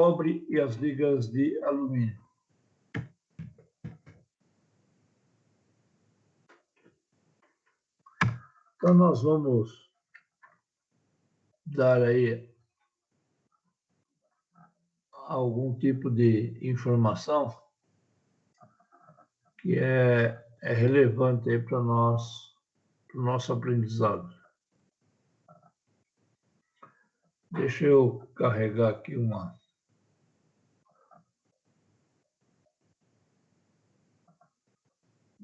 cobre e as ligas de alumínio. Então, nós vamos dar aí algum tipo de informação que é relevante aí para nós, para o nosso aprendizado. Deixa eu carregar aqui um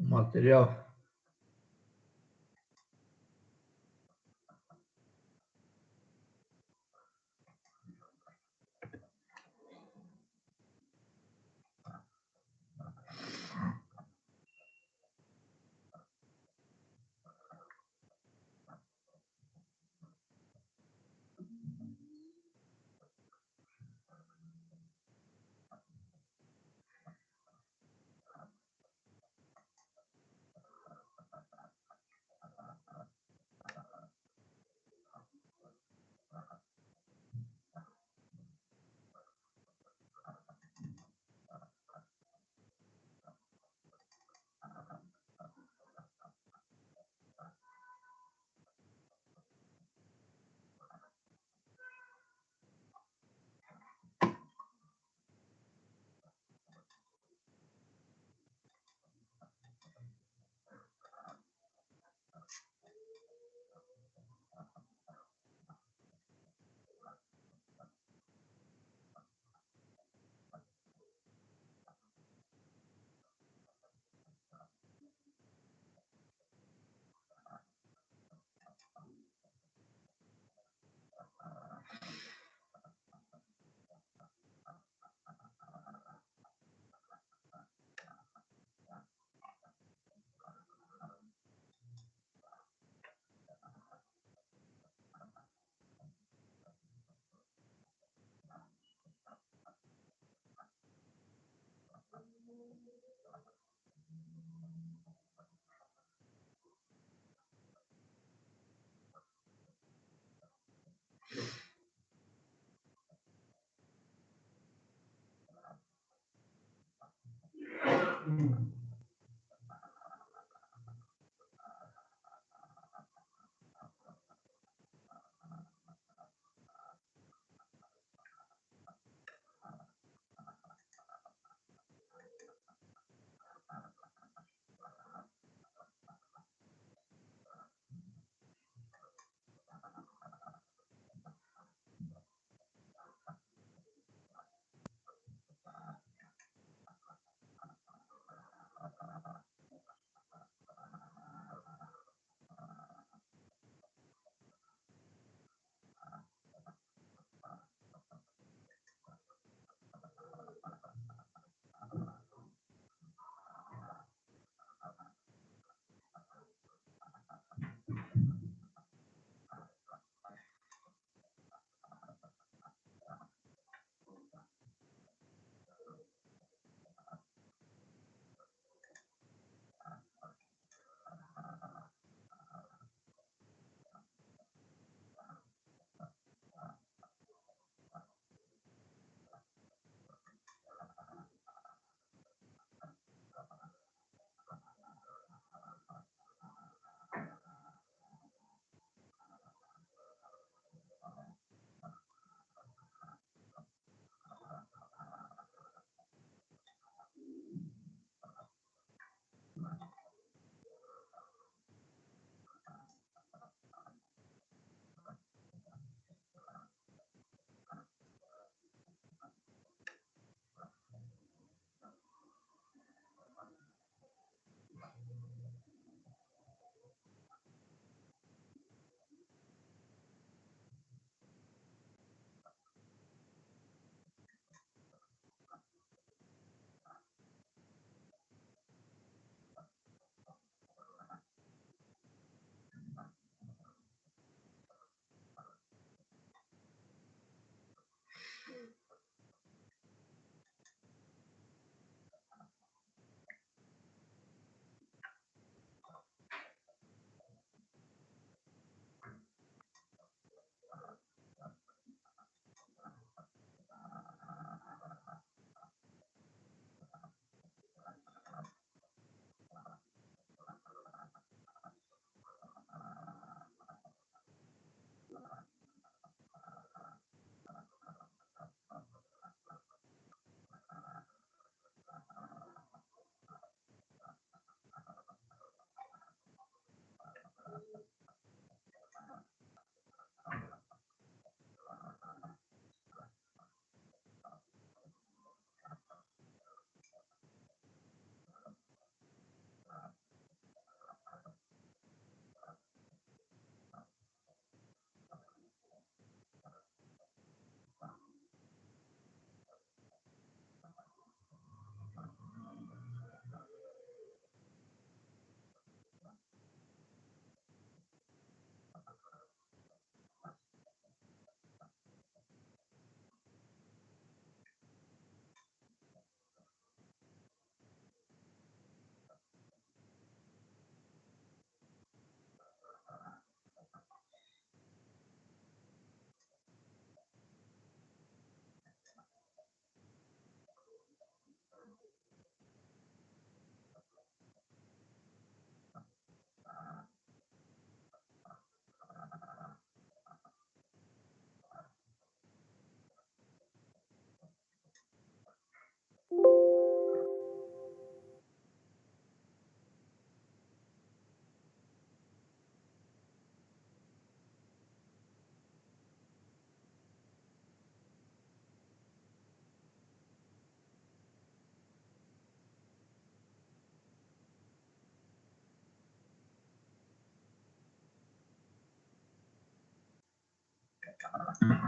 material.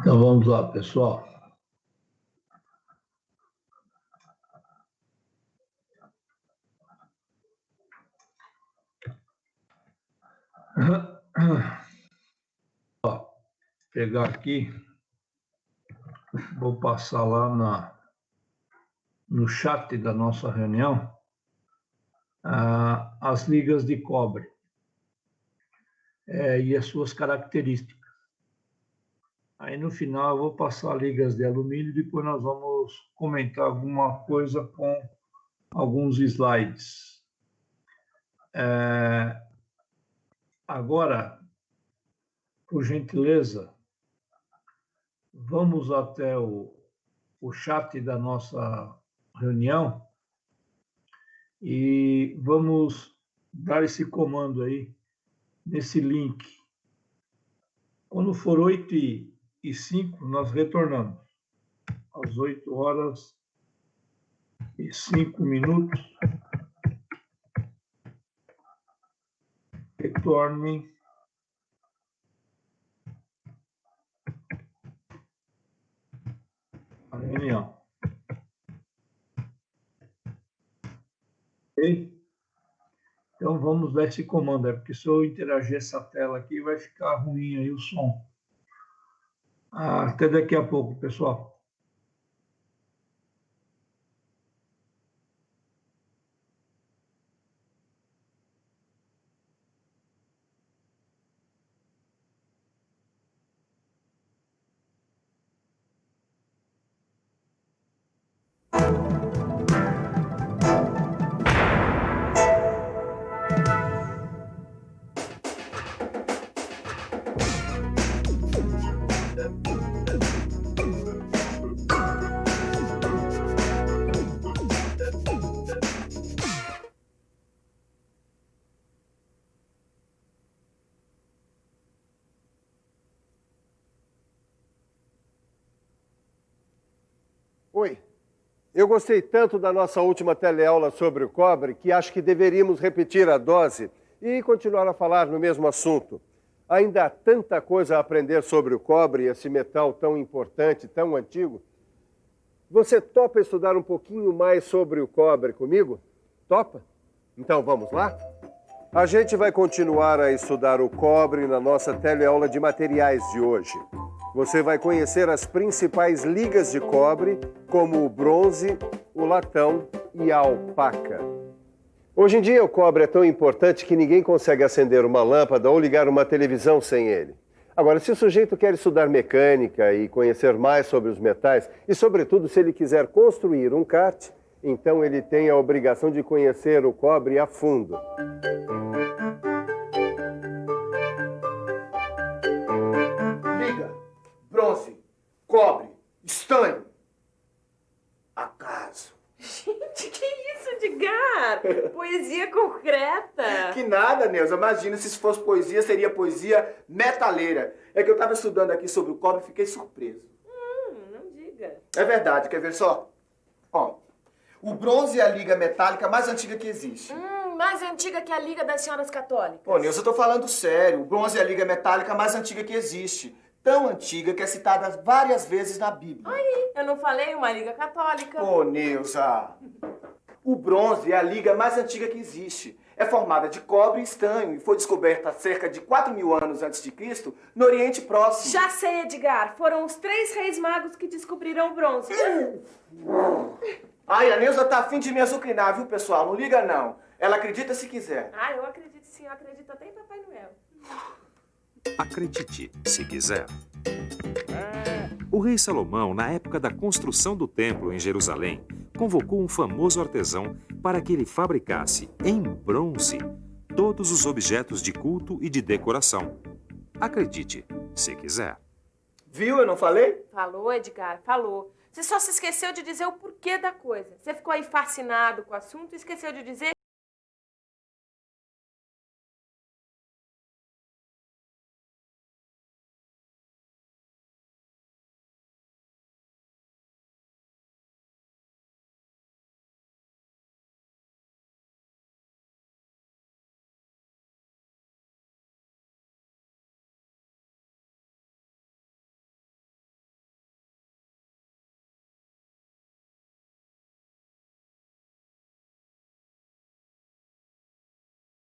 Então vamos lá, pessoal. Ó, pegar aqui, vou passar lá no chat da nossa reunião as ligas de cobre e as suas características. Aí no final eu vou passar ligas de alumínio e depois nós vamos comentar alguma coisa com alguns slides. Agora, por gentileza, vamos até o chat da nossa reunião e vamos dar esse comando aí, nesse link. Quando for 8h05, nós retornamos. Às 8h05, retorne a reunião. Ok? Então vamos dar esse comando, porque se eu interagir essa tela aqui, vai ficar ruim aí o som. Até daqui a pouco, pessoal. Oi, eu gostei tanto da nossa última teleaula sobre o cobre que acho que deveríamos repetir a dose e continuar a falar no mesmo assunto. Ainda há tanta coisa a aprender sobre o cobre, esse metal tão importante, tão antigo. Você topa estudar um pouquinho mais sobre o cobre comigo? Topa? Então vamos lá? A gente vai continuar a estudar o cobre na nossa teleaula de materiais de hoje. Você vai conhecer as principais ligas de cobre, como o bronze, o latão e a alpaca. Hoje em dia o cobre é tão importante que ninguém consegue acender uma lâmpada ou ligar uma televisão sem ele. Agora, se o sujeito quer estudar mecânica e conhecer mais sobre os metais, e sobretudo se ele quiser construir um kart, então ele tem a obrigação de conhecer o cobre a fundo. Liga, bronze, cobre, estanho. Acaso. Gente, que isso, Edgar? Poesia concreta. Que nada, Neuza. Imagina se isso fosse poesia, seria poesia metaleira. É que eu tava estudando aqui sobre o cobre e fiquei surpreso. Não diga. É verdade, quer ver só? Ó, o bronze é a liga metálica mais antiga que existe. Mais antiga que a Liga das Senhoras Católicas. Pô, Neuza, eu tô falando sério. O bronze é a liga metálica mais antiga que existe. Tão antiga que é citada várias vezes na Bíblia. Aí, eu não falei uma Liga Católica. Ô, Neuza, o bronze é a liga mais antiga que existe. É formada de cobre e estanho e foi descoberta há cerca de 4.000 anos antes de Cristo no Oriente Próximo. Já sei, Edgar. Foram os 3 reis magos que descobriram o bronze. Ai, a Neuza tá afim de me azucrinar, viu, pessoal? Não liga, não. Ela acredita se quiser. Eu acredito sim. Eu acredito até em Papai Noel. Acredite, se quiser. O rei Salomão, na época da construção do templo em Jerusalém, convocou um famoso artesão para que ele fabricasse, em bronze, todos os objetos de culto e de decoração. Acredite, se quiser. Viu? Eu não falei? Falou, Edgar, falou. Você só se esqueceu de dizer o porquê da coisa. Você ficou aí fascinado com o assunto e esqueceu de dizer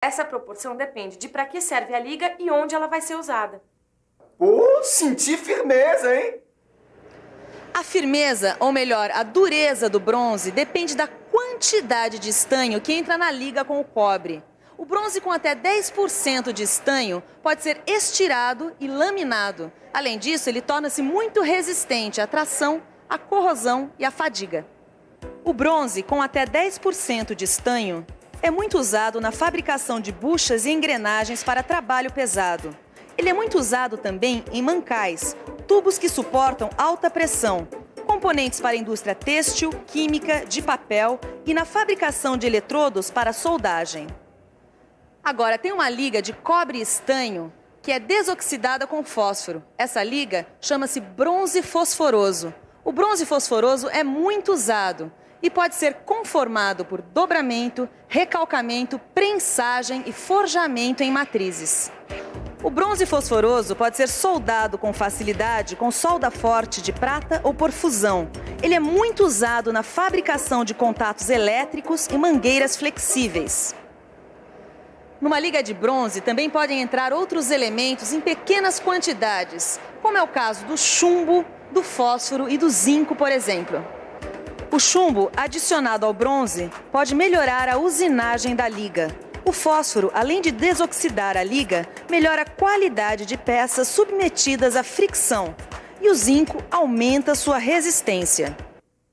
Essa proporção depende de para que serve a liga e onde ela vai ser usada. Pô, senti firmeza, hein? A firmeza, ou melhor, a dureza do bronze depende da quantidade de estanho que entra na liga com o cobre. O bronze com até 10% de estanho pode ser estirado e laminado. Além disso, ele torna-se muito resistente à tração, à corrosão e à fadiga. O bronze com até 10% de estanho é muito usado na fabricação de buchas e engrenagens para trabalho pesado. Ele é muito usado também em mancais, tubos que suportam alta pressão, componentes para a indústria têxtil, química, de papel e na fabricação de eletrodos para soldagem. Agora, tem uma liga de cobre e estanho que é desoxidada com fósforo. Essa liga chama-se bronze fosforoso. O bronze fosforoso é muito usado e pode ser conformado por dobramento, recalcamento, prensagem e forjamento em matrizes. O bronze fosforoso pode ser soldado com facilidade com solda forte de prata ou por fusão. Ele é muito usado na fabricação de contatos elétricos e mangueiras flexíveis. Numa liga de bronze também podem entrar outros elementos em pequenas quantidades, como é o caso do chumbo, do fósforo e do zinco, por exemplo. O chumbo, adicionado ao bronze, pode melhorar a usinagem da liga. O fósforo, além de desoxidar a liga, melhora a qualidade de peças submetidas à fricção. E o zinco aumenta sua resistência.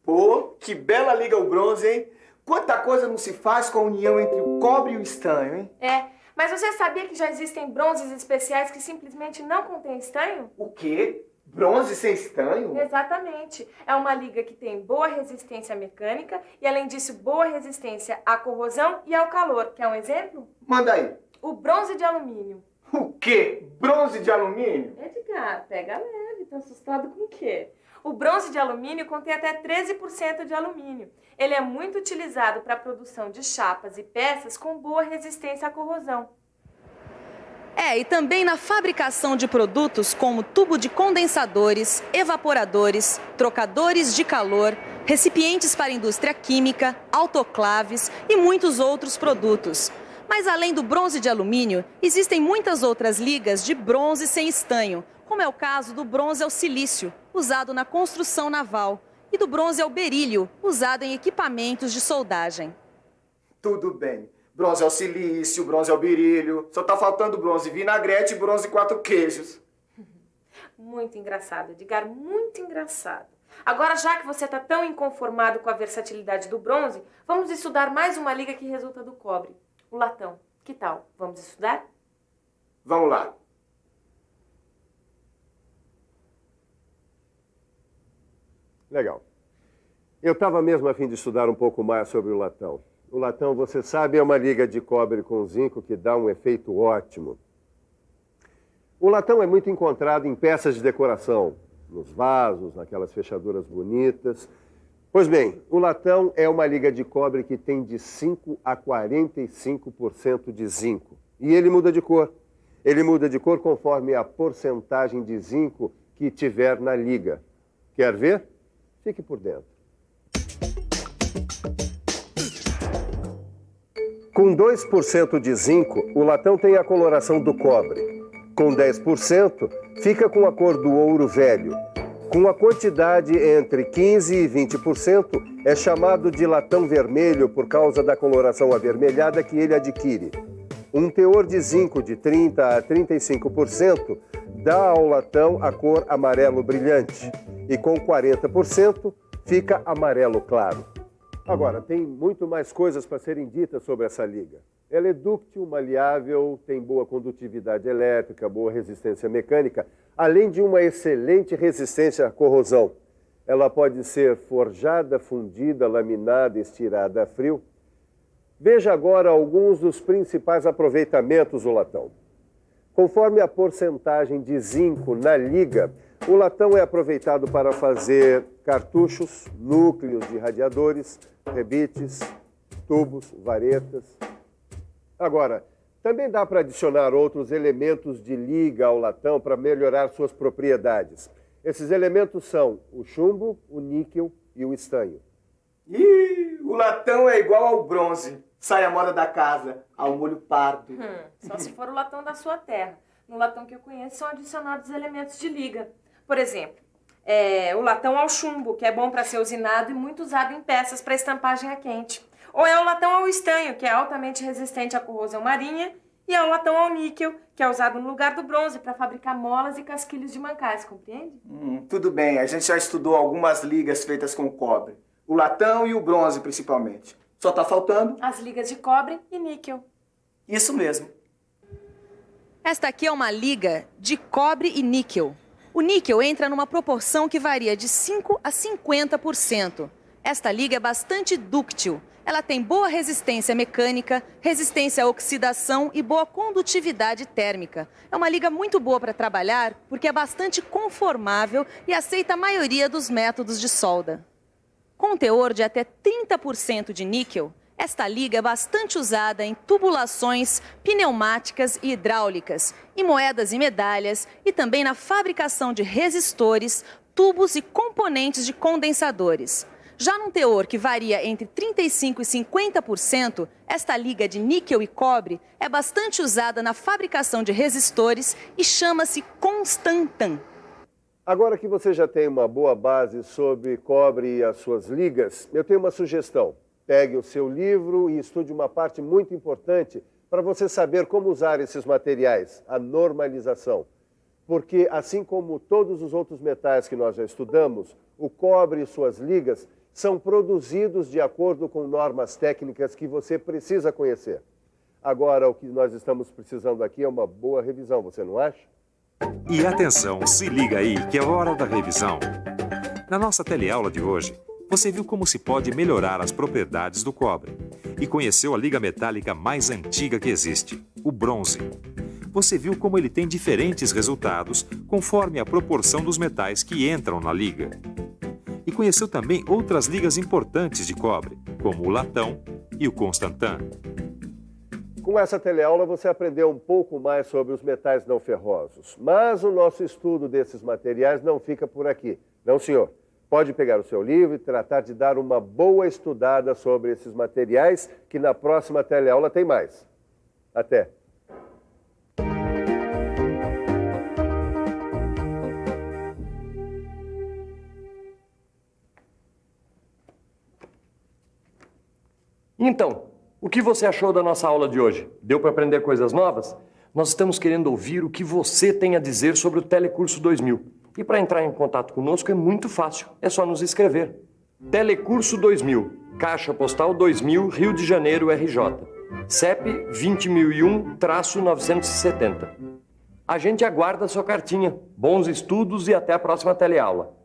Pô, que bela liga o bronze, hein? Quanta coisa não se faz com a união entre o cobre e o estanho, hein? É, mas você sabia que já existem bronzes especiais que simplesmente não contêm estanho? O quê? Bronze sem estanho? Exatamente. É uma liga que tem boa resistência mecânica e, além disso, boa resistência à corrosão e ao calor. Quer um exemplo? Manda aí. O bronze de alumínio. O quê? Bronze de alumínio? Edgar, pega leve. Tá assustado com o quê? O bronze de alumínio contém até 13% de alumínio. Ele é muito utilizado para a produção de chapas e peças com boa resistência à corrosão. E também na fabricação de produtos como tubo de condensadores, evaporadores, trocadores de calor, recipientes para a indústria química, autoclaves e muitos outros produtos. Mas além do bronze de alumínio, existem muitas outras ligas de bronze sem estanho, como é o caso do bronze ao silício, usado na construção naval, e do bronze ao berílio, usado em equipamentos de soldagem. Tudo bem. Bronze ao silício, bronze ao berílio. Só tá faltando bronze vinagrete e bronze 4 queijos. Muito engraçado, Edgar, muito engraçado. Agora, já que você está tão inconformado com a versatilidade do bronze, vamos estudar mais uma liga que resulta do cobre, o latão. Que tal? Vamos estudar? Vamos lá. Legal. Eu estava mesmo a fim de estudar um pouco mais sobre o latão. O latão, você sabe, é uma liga de cobre com zinco que dá um efeito ótimo. O latão é muito encontrado em peças de decoração, nos vasos, naquelas fechaduras bonitas. Pois bem, o latão é uma liga de cobre que tem de 5 a 45% de zinco. E ele muda de cor. Ele muda de cor conforme a porcentagem de zinco que tiver na liga. Quer ver? Fique por dentro. Com 2% de zinco, o latão tem a coloração do cobre. Com 10%, fica com a cor do ouro velho. Com a quantidade entre 15% e 20%, é chamado de latão vermelho por causa da coloração avermelhada que ele adquire. Um teor de zinco de 30% a 35% dá ao latão a cor amarelo brilhante. E com 40% fica amarelo claro. Agora, tem muito mais coisas para serem ditas sobre essa liga. Ela é dúctil, maleável, tem boa condutividade elétrica, boa resistência mecânica, além de uma excelente resistência à corrosão. Ela pode ser forjada, fundida, laminada, estirada a frio. Veja agora alguns dos principais aproveitamentos do latão. Conforme a porcentagem de zinco na liga, o latão é aproveitado para fazer cartuchos, núcleos de radiadores, rebites, tubos, varetas. Agora, também dá para adicionar outros elementos de liga ao latão para melhorar suas propriedades. Esses elementos são o chumbo, o níquel e o estanho. Ih, O latão é igual ao bronze. Sai a moda da casa, ao molho pardo. Só se for o latão da sua terra. No latão que eu conheço são adicionados elementos de liga. Por exemplo, o latão ao chumbo, que é bom para ser usinado e muito usado em peças para estampagem a quente. Ou é o latão ao estanho, que é altamente resistente à corrosão marinha. E é o latão ao níquel, que é usado no lugar do bronze para fabricar molas e casquilhos de mancais, compreende? Tudo bem, a gente já estudou algumas ligas feitas com cobre. O latão e o bronze, principalmente. Só tá faltando... as ligas de cobre e níquel. Isso mesmo. Esta aqui é uma liga de cobre e níquel. O níquel entra numa proporção que varia de 5% a 50%. Esta liga é bastante dúctil. Ela tem boa resistência mecânica, resistência à oxidação e boa condutividade térmica. É uma liga muito boa para trabalhar porque é bastante conformável e aceita a maioria dos métodos de solda. Com um teor de até 30% de níquel, esta liga é bastante usada em tubulações, pneumáticas e hidráulicas, em moedas e medalhas e também na fabricação de resistores, tubos e componentes de condensadores. Já num teor que varia entre 35% e 50%, esta liga de níquel e cobre é bastante usada na fabricação de resistores e chama-se Constantan. Agora que você já tem uma boa base sobre cobre e as suas ligas, eu tenho uma sugestão. Pegue o seu livro e estude uma parte muito importante para você saber como usar esses materiais, a normalização. Porque, assim como todos os outros metais que nós já estudamos, o cobre e suas ligas são produzidos de acordo com normas técnicas que você precisa conhecer. Agora, o que nós estamos precisando aqui é uma boa revisão, você não acha? E atenção, se liga aí que é hora da revisão. Na nossa teleaula de hoje, você viu como se pode melhorar as propriedades do cobre e conheceu a liga metálica mais antiga que existe, o bronze. Você viu como ele tem diferentes resultados conforme a proporção dos metais que entram na liga. E conheceu também outras ligas importantes de cobre, como o latão e o Constantan. Com essa teleaula você aprendeu um pouco mais sobre os metais não ferrosos. Mas o nosso estudo desses materiais não fica por aqui. Não, senhor. Pode pegar o seu livro e tratar de dar uma boa estudada sobre esses materiais, que na próxima teleaula tem mais. Até! Então, o que você achou da nossa aula de hoje? Deu para aprender coisas novas? Nós estamos querendo ouvir o que você tem a dizer sobre o Telecurso 2000. E para entrar em contato conosco é muito fácil, é só nos escrever. Telecurso 2000, Caixa Postal 2000, Rio de Janeiro, RJ. CEP 20001-970. A gente aguarda a sua cartinha. Bons estudos e até a próxima teleaula.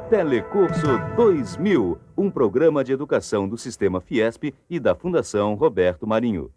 Telecurso 2000, um programa de educação do Sistema Fiesp e da Fundação Roberto Marinho.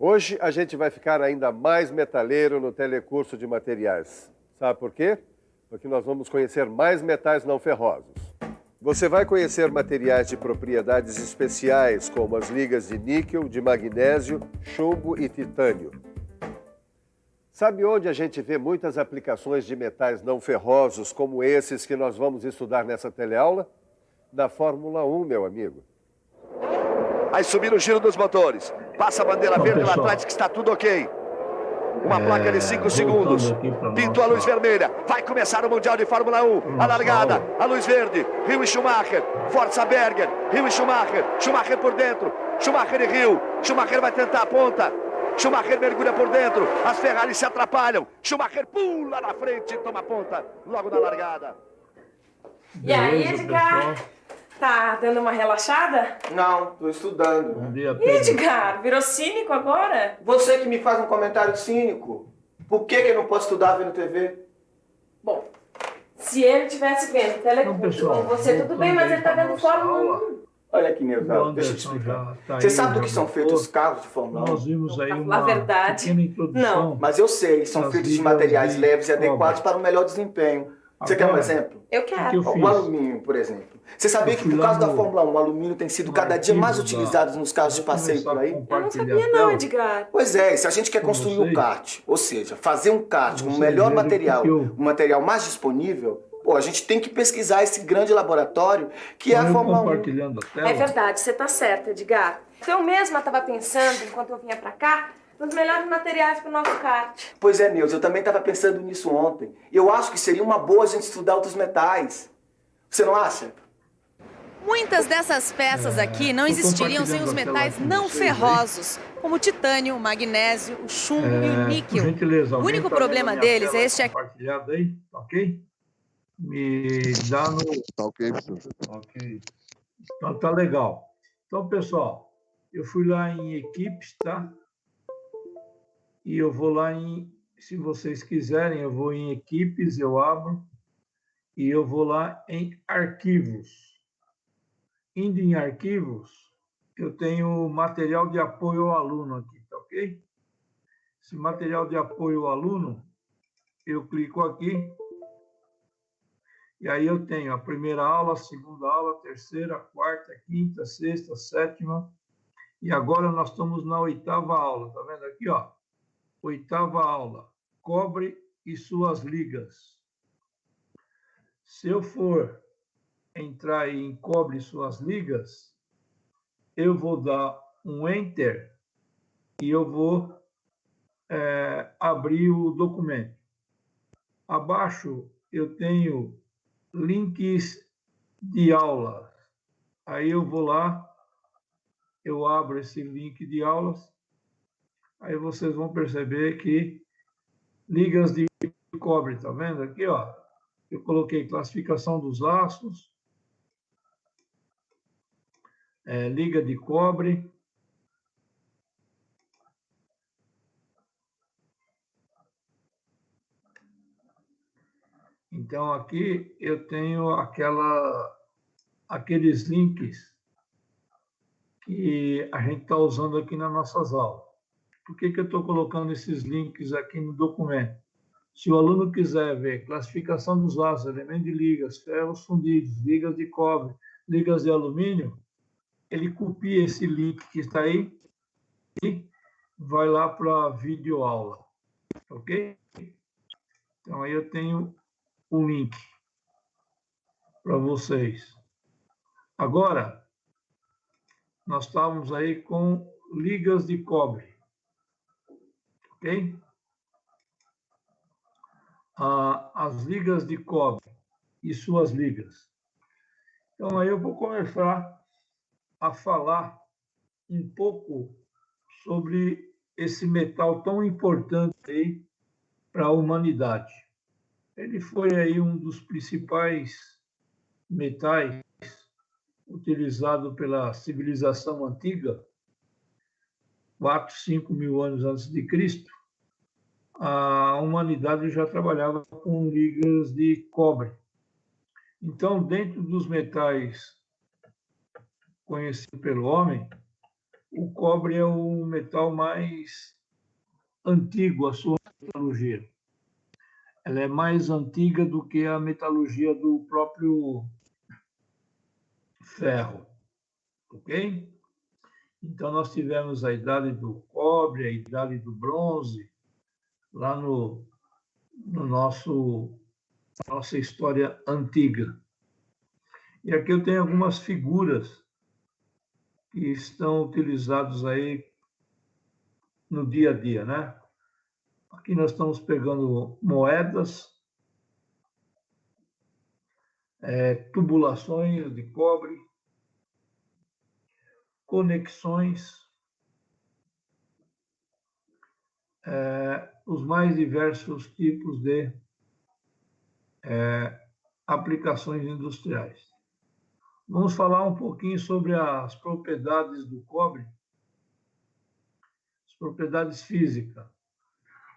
Hoje a gente vai ficar ainda mais metaleiro no telecurso de materiais. Sabe por quê? Porque nós vamos conhecer mais metais não ferrosos. Você vai conhecer materiais de propriedades especiais, como as ligas de níquel, de magnésio, chumbo e titânio. Sabe onde a gente vê muitas aplicações de metais não ferrosos, como esses que nós vamos estudar nessa teleaula? Na Fórmula 1, meu amigo. Aí subir o giro dos motores. Passa a bandeira verde lá atrás que está tudo ok. Uma placa de 5 segundos. Pintou a luz vermelha. Vai começar o Mundial de Fórmula 1. A largada, a luz verde. Hill e Schumacher. Forza Berger. Hill e Schumacher. Schumacher por dentro. Schumacher e Hill. Schumacher vai tentar a ponta. Schumacher mergulha por dentro. As Ferrari se atrapalham. Schumacher pula na frente e toma a ponta logo na largada. E aí, Edgar? Tá dando uma relaxada? Não, tô estudando. Bom dia, E Edgar, virou cínico agora? Você que me faz um comentário cínico. Por que eu não posso estudar vendo TV? Bom, se ele estivesse vendo telecurso com você, tudo bem, mas ele tá vendo Fórmula 1. Olha aqui, Neuza, deixa eu te explicar. Você sabe do que são feitos os carros de Fórmula 1? Nós vimos aí Na verdade, pequena introdução. não. Mas eu sei, são feitos de materiais leves e adequados para um melhor desempenho. Você quer um exemplo? Eu quero. O alumínio, por exemplo. Você sabia que por causa da Fórmula 1, o alumínio tem sido cada dia mais utilizado nos carros de passeio por aí? Eu não sabia não, Edgar. Pois é, se a gente quer construir um kart, ou seja, fazer um kart com o melhor material, o material mais disponível, pô, a gente tem que pesquisar esse grande laboratório que é a Fórmula 1. É verdade, você tá certo, Edgar. Eu mesma estava pensando, enquanto eu vinha pra cá, nos melhores materiais para o nosso kart. Pois é, Neuza, eu também estava pensando nisso ontem. Eu acho que seria uma boa a gente estudar outros metais. Você não acha? Muitas dessas peças aqui não existiriam sem os metais não ferrosos, como o titânio, o magnésio, o chumbo e o níquel. O único problema deles é este aqui. Compartilhado aí, ok? Me dá no... Tá ok, professor. Ok. Então tá legal. Então, pessoal, eu fui lá em equipes, tá? E eu vou lá em... Se vocês quiserem, eu vou em equipes, eu abro. E eu vou lá em arquivos. Indo em arquivos, eu tenho material de apoio ao aluno aqui, tá ok? Esse material de apoio ao aluno, eu clico aqui. E aí eu tenho a primeira aula, a segunda aula, a terceira, a quarta, a quinta, a sexta, a sétima. E agora nós estamos na 8ª aula, tá vendo aqui, ó? 8ª aula, cobre e suas ligas. Se eu for entrar em cobre e suas ligas, eu vou dar um Enter e eu vou abrir o documento. Abaixo eu tenho links de aulas. Aí eu vou lá, eu abro esse link de aulas, aí vocês vão perceber que ligas de cobre, tá vendo aqui, ó? Eu coloquei classificação dos laços, liga de cobre, então aqui eu tenho aqueles links que a gente está usando aqui nas nossas aulas. Por que eu estou colocando esses links aqui no documento? Se o aluno quiser ver classificação dos laços, elementos de ligas, ferros fundidos, ligas de cobre, ligas de alumínio, ele copia esse link que está aí e vai lá para a videoaula, ok? Então, aí eu tenho o link para vocês. Agora, nós estávamos aí com ligas de cobre, ok? As ligas de cobre e suas ligas. Então, aí eu vou começar a falar um pouco sobre esse metal tão importante aí para a humanidade. Ele foi aí um dos principais metais utilizado pela civilização antiga, 4, 5 mil anos antes de Cristo. A humanidade já trabalhava com ligas de cobre. Então, dentro dos metais conhecidos pelo homem, o cobre é o metal mais antigo, a sua metalurgia. Ela é mais antiga do que a metalurgia do próprio ferro, ok? Então, nós tivemos a idade do cobre, a idade do bronze, lá no nossa história antiga. E aqui eu tenho algumas figuras que estão utilizadas aí no dia a dia, né? Aqui nós estamos pegando moedas, tubulações de cobre, conexões, os mais diversos tipos de aplicações industriais. Vamos falar um pouquinho sobre as propriedades do cobre, as propriedades físicas.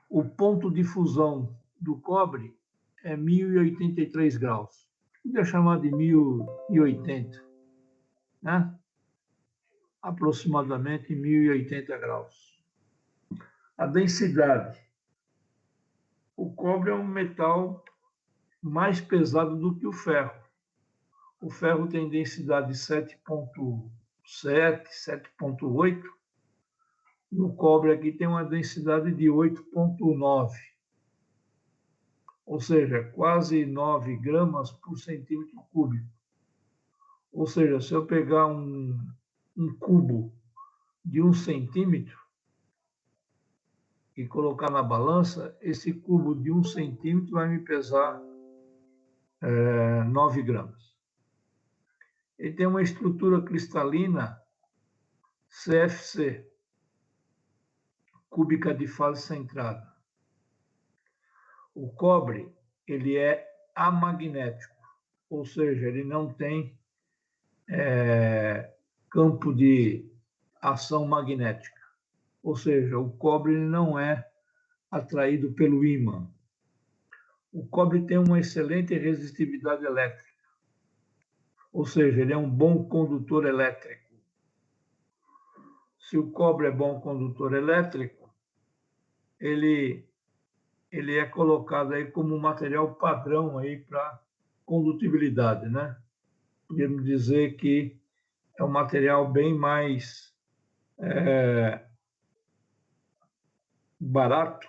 O ponto de fusão do cobre é 1083 graus. Podia chamar de 1080, né? Aproximadamente 1080 graus. A densidade. O cobre é um metal mais pesado do que o ferro. O ferro tem densidade de 7,7, 7,8, e o cobre aqui tem uma densidade de 8,9, ou seja, quase 9 gramas por centímetro cúbico. Ou seja, se eu pegar um cubo de 1 centímetro e colocar na balança, esse cubo de 1 centímetro vai me pesar 9 gramas. Ele tem uma estrutura cristalina CFC, cúbica de fase centrada. O cobre, ele é amagnético, ou seja, ele não tem campo de ação magnética. Ou seja, o cobre ele não é atraído pelo ímã. O cobre tem uma excelente resistividade elétrica, ou seja, ele é um bom condutor elétrico. Se o cobre é bom condutor elétrico, ele é colocado aí como um material padrão aí para condutibilidade, né? Podemos dizer que é um material bem mais barato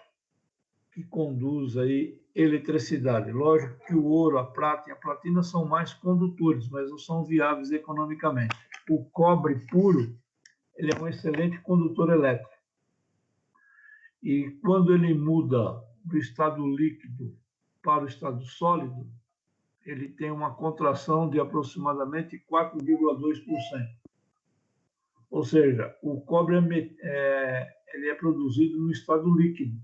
que conduz aí eletricidade. Lógico que o ouro, a prata e a platina são mais condutores, mas não são viáveis economicamente. O cobre puro, ele é um excelente condutor elétrico. E quando ele muda do estado líquido para o estado sólido, ele tem uma contração de aproximadamente 4,2%. Ou seja, o cobre ele é produzido no estado líquido.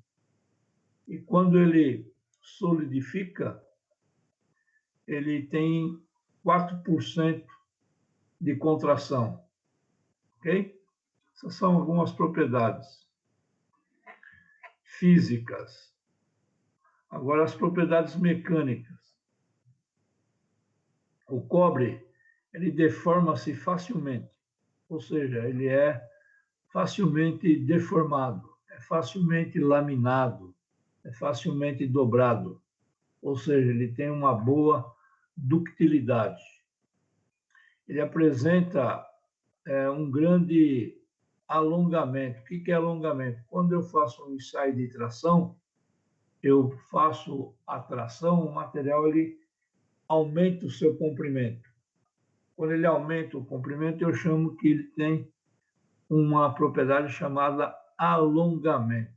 E quando ele solidifica, ele tem 4% de contração. Ok? Essas são algumas propriedades físicas. Agora, as propriedades mecânicas. O cobre, ele deforma-se facilmente, ou seja, ele é facilmente deformado, é facilmente laminado, é facilmente dobrado, ou seja, ele tem uma boa ductilidade. Ele apresenta um grande alongamento. O que é alongamento? Quando eu faço um ensaio de tração, eu faço a tração, o material ele aumenta o seu comprimento. Quando ele aumenta o comprimento, eu chamo que ele tem uma propriedade chamada alongamento.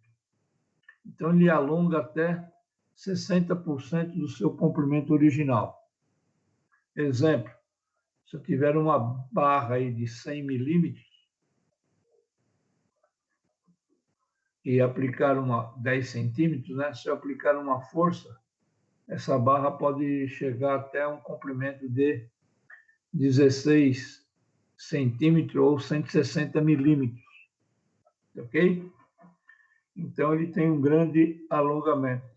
Então, ele alonga até 60% do seu comprimento original. Exemplo, se eu tiver uma barra aí de 100 milímetros e aplicar 10 centímetros, né? Se eu aplicar uma força, essa barra pode chegar até um comprimento de 16 centímetros ou 160 milímetros, ok? Então, ele tem um grande alongamento.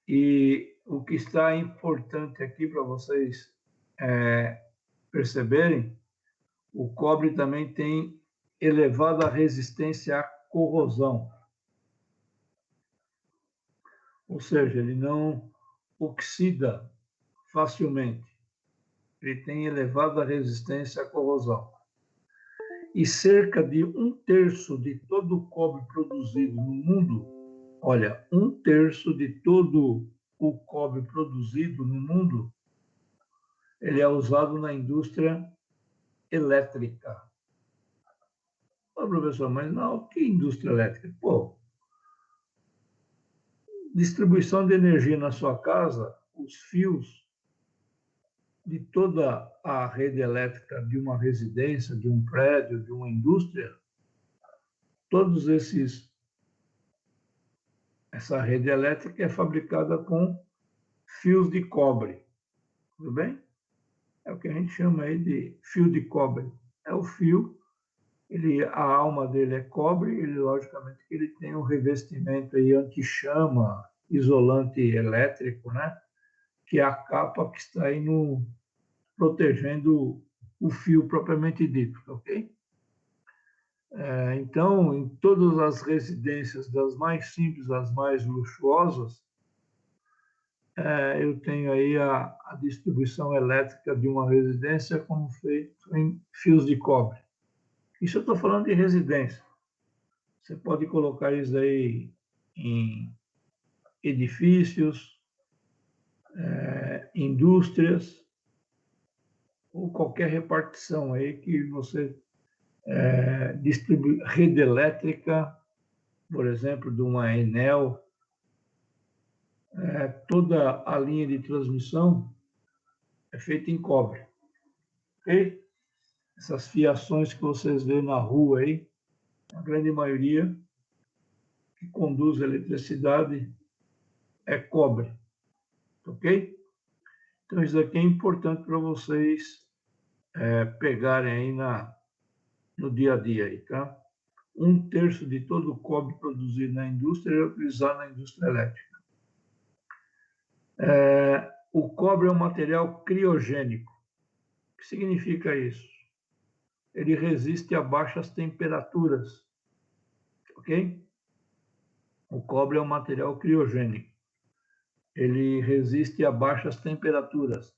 E o que está importante aqui para vocês perceberem, o cobre também tem elevada resistência à corrosão. Ou seja, ele não oxida facilmente. Ele tem elevada resistência à corrosão. E cerca de 1/3 de todo o cobre produzido no mundo, olha, 1/3 de todo o cobre produzido no mundo, ele é usado na indústria elétrica. Ô, professor, mas não, que indústria elétrica? Pô, distribuição de energia na sua casa, os fios de toda a rede elétrica de uma residência, de um prédio, de uma indústria, todos essa rede elétrica é fabricada com fios de cobre, tudo bem? É o que a gente chama aí de fio de cobre. É o fio, a alma dele é cobre, logicamente que ele tem um revestimento aí anti-chama, isolante elétrico, né? Que é a capa que está aí protegendo o fio propriamente dito, ok? Então, em todas as residências, das mais simples às mais luxuosas, eu tenho aí a distribuição elétrica de uma residência como feito em fios de cobre. Isso eu estou falando de residência. Você pode colocar isso aí em edifícios, indústrias, ou qualquer repartição aí que você distribui, rede elétrica, por exemplo, de uma Enel, toda a linha de transmissão é feita em cobre. Ok? Essas fiações que vocês veem na rua aí, a grande maioria que conduz a eletricidade é cobre. Ok? Então, isso aqui é importante para vocês pegarem aí no dia a dia, aí, tá? 1/3 de todo o cobre produzido na indústria é utilizado na indústria elétrica. O cobre é um material criogênico. O que significa isso? Ele resiste a baixas temperaturas, ok? O cobre é um material criogênico. Ele resiste a baixas temperaturas.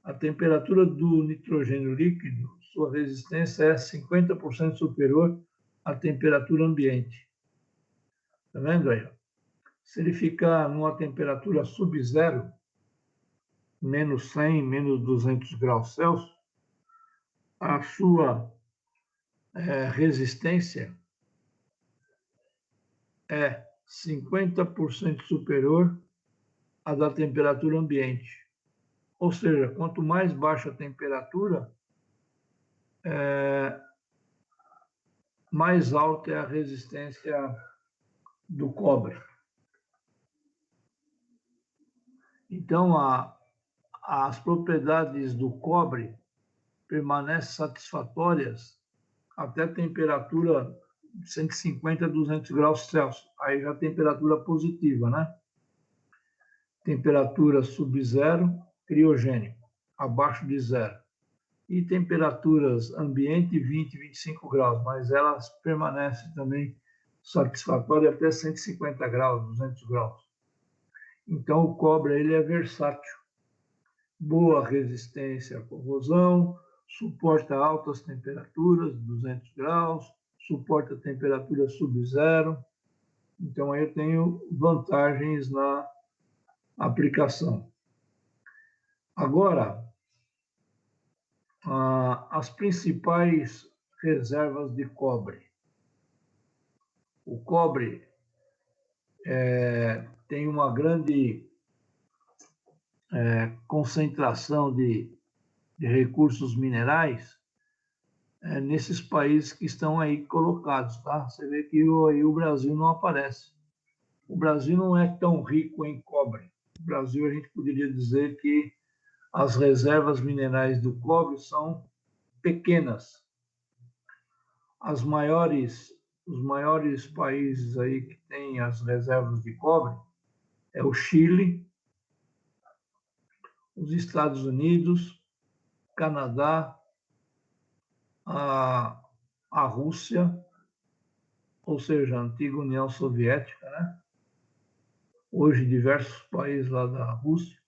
A temperatura do nitrogênio líquido, sua resistência é 50% superior à temperatura ambiente. Está vendo aí? Se ele ficar numa temperatura sub-zero, menos 100, menos 200 graus Celsius, a sua resistência é 50% superior à da temperatura ambiente. Ou seja, quanto mais baixa a temperatura, mais alta é a resistência do cobre. Então, as propriedades do cobre permanecem satisfatórias até temperatura 150 a 200 graus Celsius. Aí já temperatura positiva, né? Temperatura sub-zero, criogênico, abaixo de zero. E temperaturas ambiente 20, 25 graus, mas elas permanecem também satisfatórias até 150 graus, 200 graus. Então, o cobre ele é versátil. Boa resistência à corrosão, suporta altas temperaturas, 200 graus, suporta temperatura sub-zero. Então, aí eu tenho vantagens na aplicação. Agora, as principais reservas de cobre. O cobre tem uma grande concentração de recursos minerais nesses países que estão aí colocados, tá? Você vê que aí o Brasil não aparece. O Brasil não é tão rico em cobre. No Brasil, a gente poderia dizer que as reservas minerais do cobre são pequenas. Os maiores países aí que têm as reservas de cobre é o Chile, os Estados Unidos, Canadá, a Rússia, ou seja, a antiga União Soviética, né? Hoje diversos países lá da Rússia,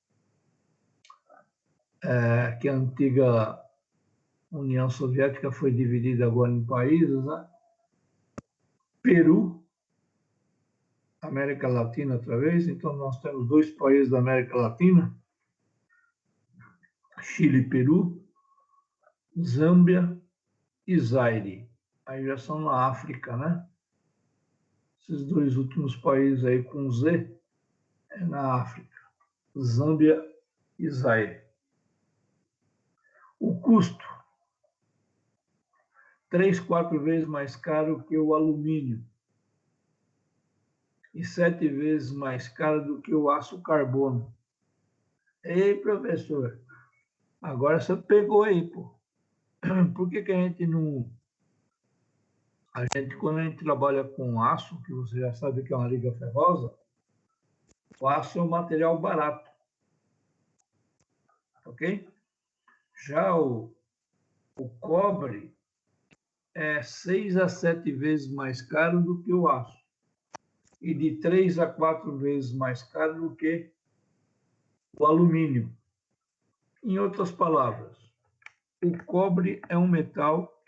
que a antiga União Soviética foi dividida agora em países, né? Peru, América Latina outra vez, então nós temos 2 países da América Latina, Chile e Peru, Zâmbia e Zaire. Aí já são na África, né? Esses 2 últimos países aí com Z é na África, Zâmbia e Zaire. O custo, 3, 4 vezes mais caro que o alumínio e 7 vezes mais caro do que o aço carbono. Ei, professor, agora você pegou aí, pô. Por que a gente não... quando a gente trabalha com aço, que você já sabe que é uma liga ferrosa, o aço é um material barato, ok? Já o cobre é 6 a 7 vezes mais caro do que o aço e de 3 a 4 vezes mais caro do que o alumínio. Em outras palavras, o cobre é um metal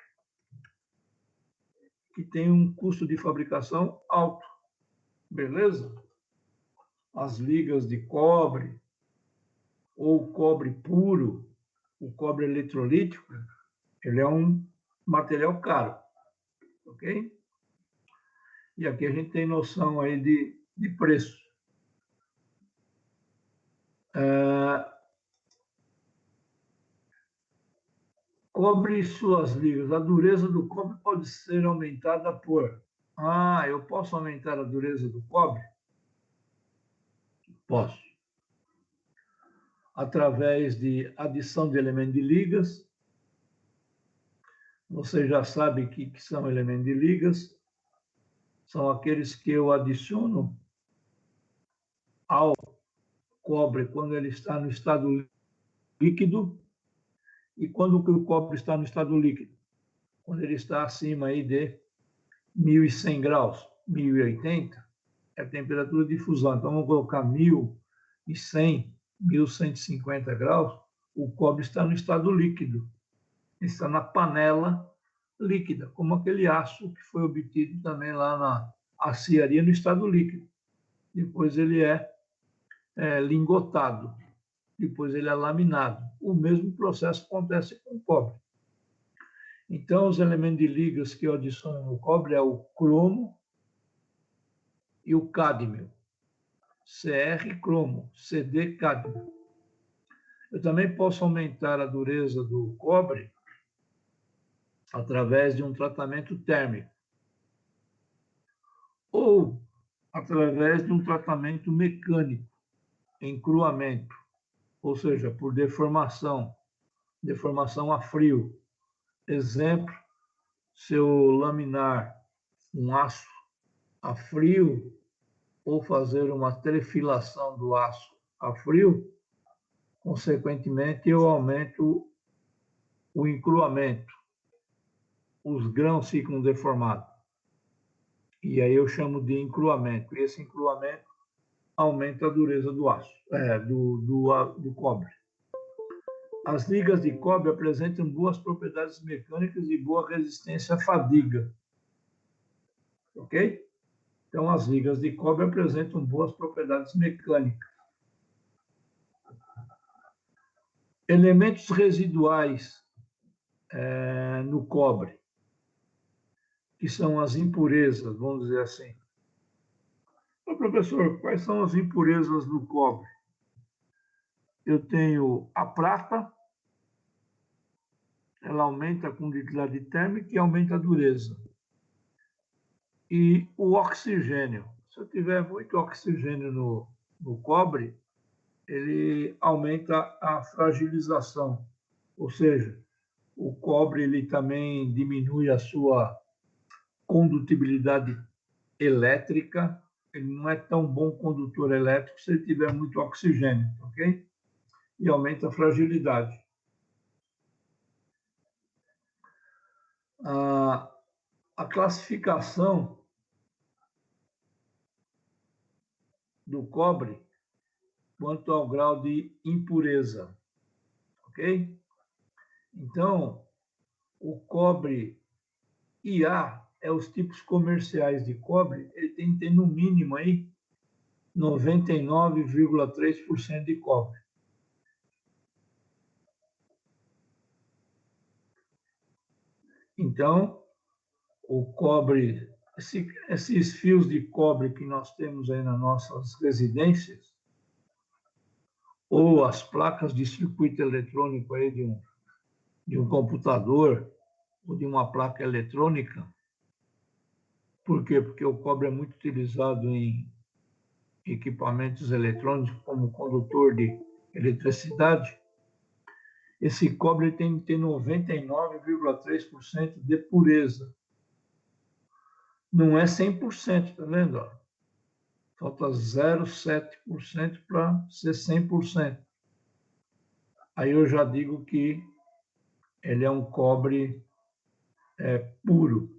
que tem um custo de fabricação alto, beleza? As ligas de cobre, ou cobre puro, o cobre eletrolítico, ele é um material caro, ok? E aqui a gente tem noção aí de preço. Cobre e suas ligas. A dureza do cobre pode ser aumentada por... eu posso aumentar a dureza do cobre? Posso. Através de adição de elementos de ligas. Você já sabe que são elementos de ligas. São aqueles que eu adiciono ao cobre quando ele está no estado líquido e quando o cobre está no estado líquido. Quando ele está acima aí de 1.100 graus, 1.080, é a temperatura de fusão. Então, vamos colocar 1.100, 1.150 graus, o cobre está no estado líquido. Está na panela líquida, como aquele aço que foi obtido também lá na aciaria no estado líquido. Depois ele é lingotado, depois ele é laminado. O mesmo processo acontece com o cobre. Então, os elementos de ligas que eu adiciono no cobre é o cromo e o cádmio. Cr cromo, Cd cádmio. Eu também posso aumentar a dureza do cobre através de um tratamento térmico ou através de um tratamento mecânico, encruamento, ou seja, por deformação a frio. Exemplo, se eu laminar um aço a frio ou fazer uma trefilação do aço a frio, consequentemente eu aumento o encruamento. Os grãos ficam deformados. E aí eu chamo de encruamento. E esse encruamento aumenta a dureza do aço, do cobre. As ligas de cobre apresentam boas propriedades mecânicas e boa resistência à fadiga. Ok? Então, as ligas de cobre apresentam boas propriedades mecânicas. Elementos residuais no cobre, que são as impurezas, vamos dizer assim. Ô, professor, quais são as impurezas no cobre? Eu tenho a prata, ela aumenta a condutividade térmica e aumenta a dureza. E o oxigênio. Se eu tiver muito oxigênio no cobre, ele aumenta a fragilização. Ou seja, o cobre ele também diminui a sua condutibilidade elétrica. Ele não é tão bom condutor elétrico se ele tiver muito oxigênio, ok? E aumenta a fragilidade. A classificação do cobre quanto ao grau de impureza, ok? Então, o cobre IA é os tipos comerciais de cobre, ele tem que ter no mínimo aí 99,3% de cobre. Então, o cobre, esses fios de cobre que nós temos aí nas nossas residências, ou as placas de circuito eletrônico aí de um computador, ou de uma placa eletrônica. Por quê? Porque o cobre é muito utilizado em equipamentos eletrônicos como condutor de eletricidade. Esse cobre tem que ter 99,3% de pureza. Não é 100%, tá vendo? Ó? Falta 0,7% para ser 100%. Aí eu já digo que ele é um cobre puro,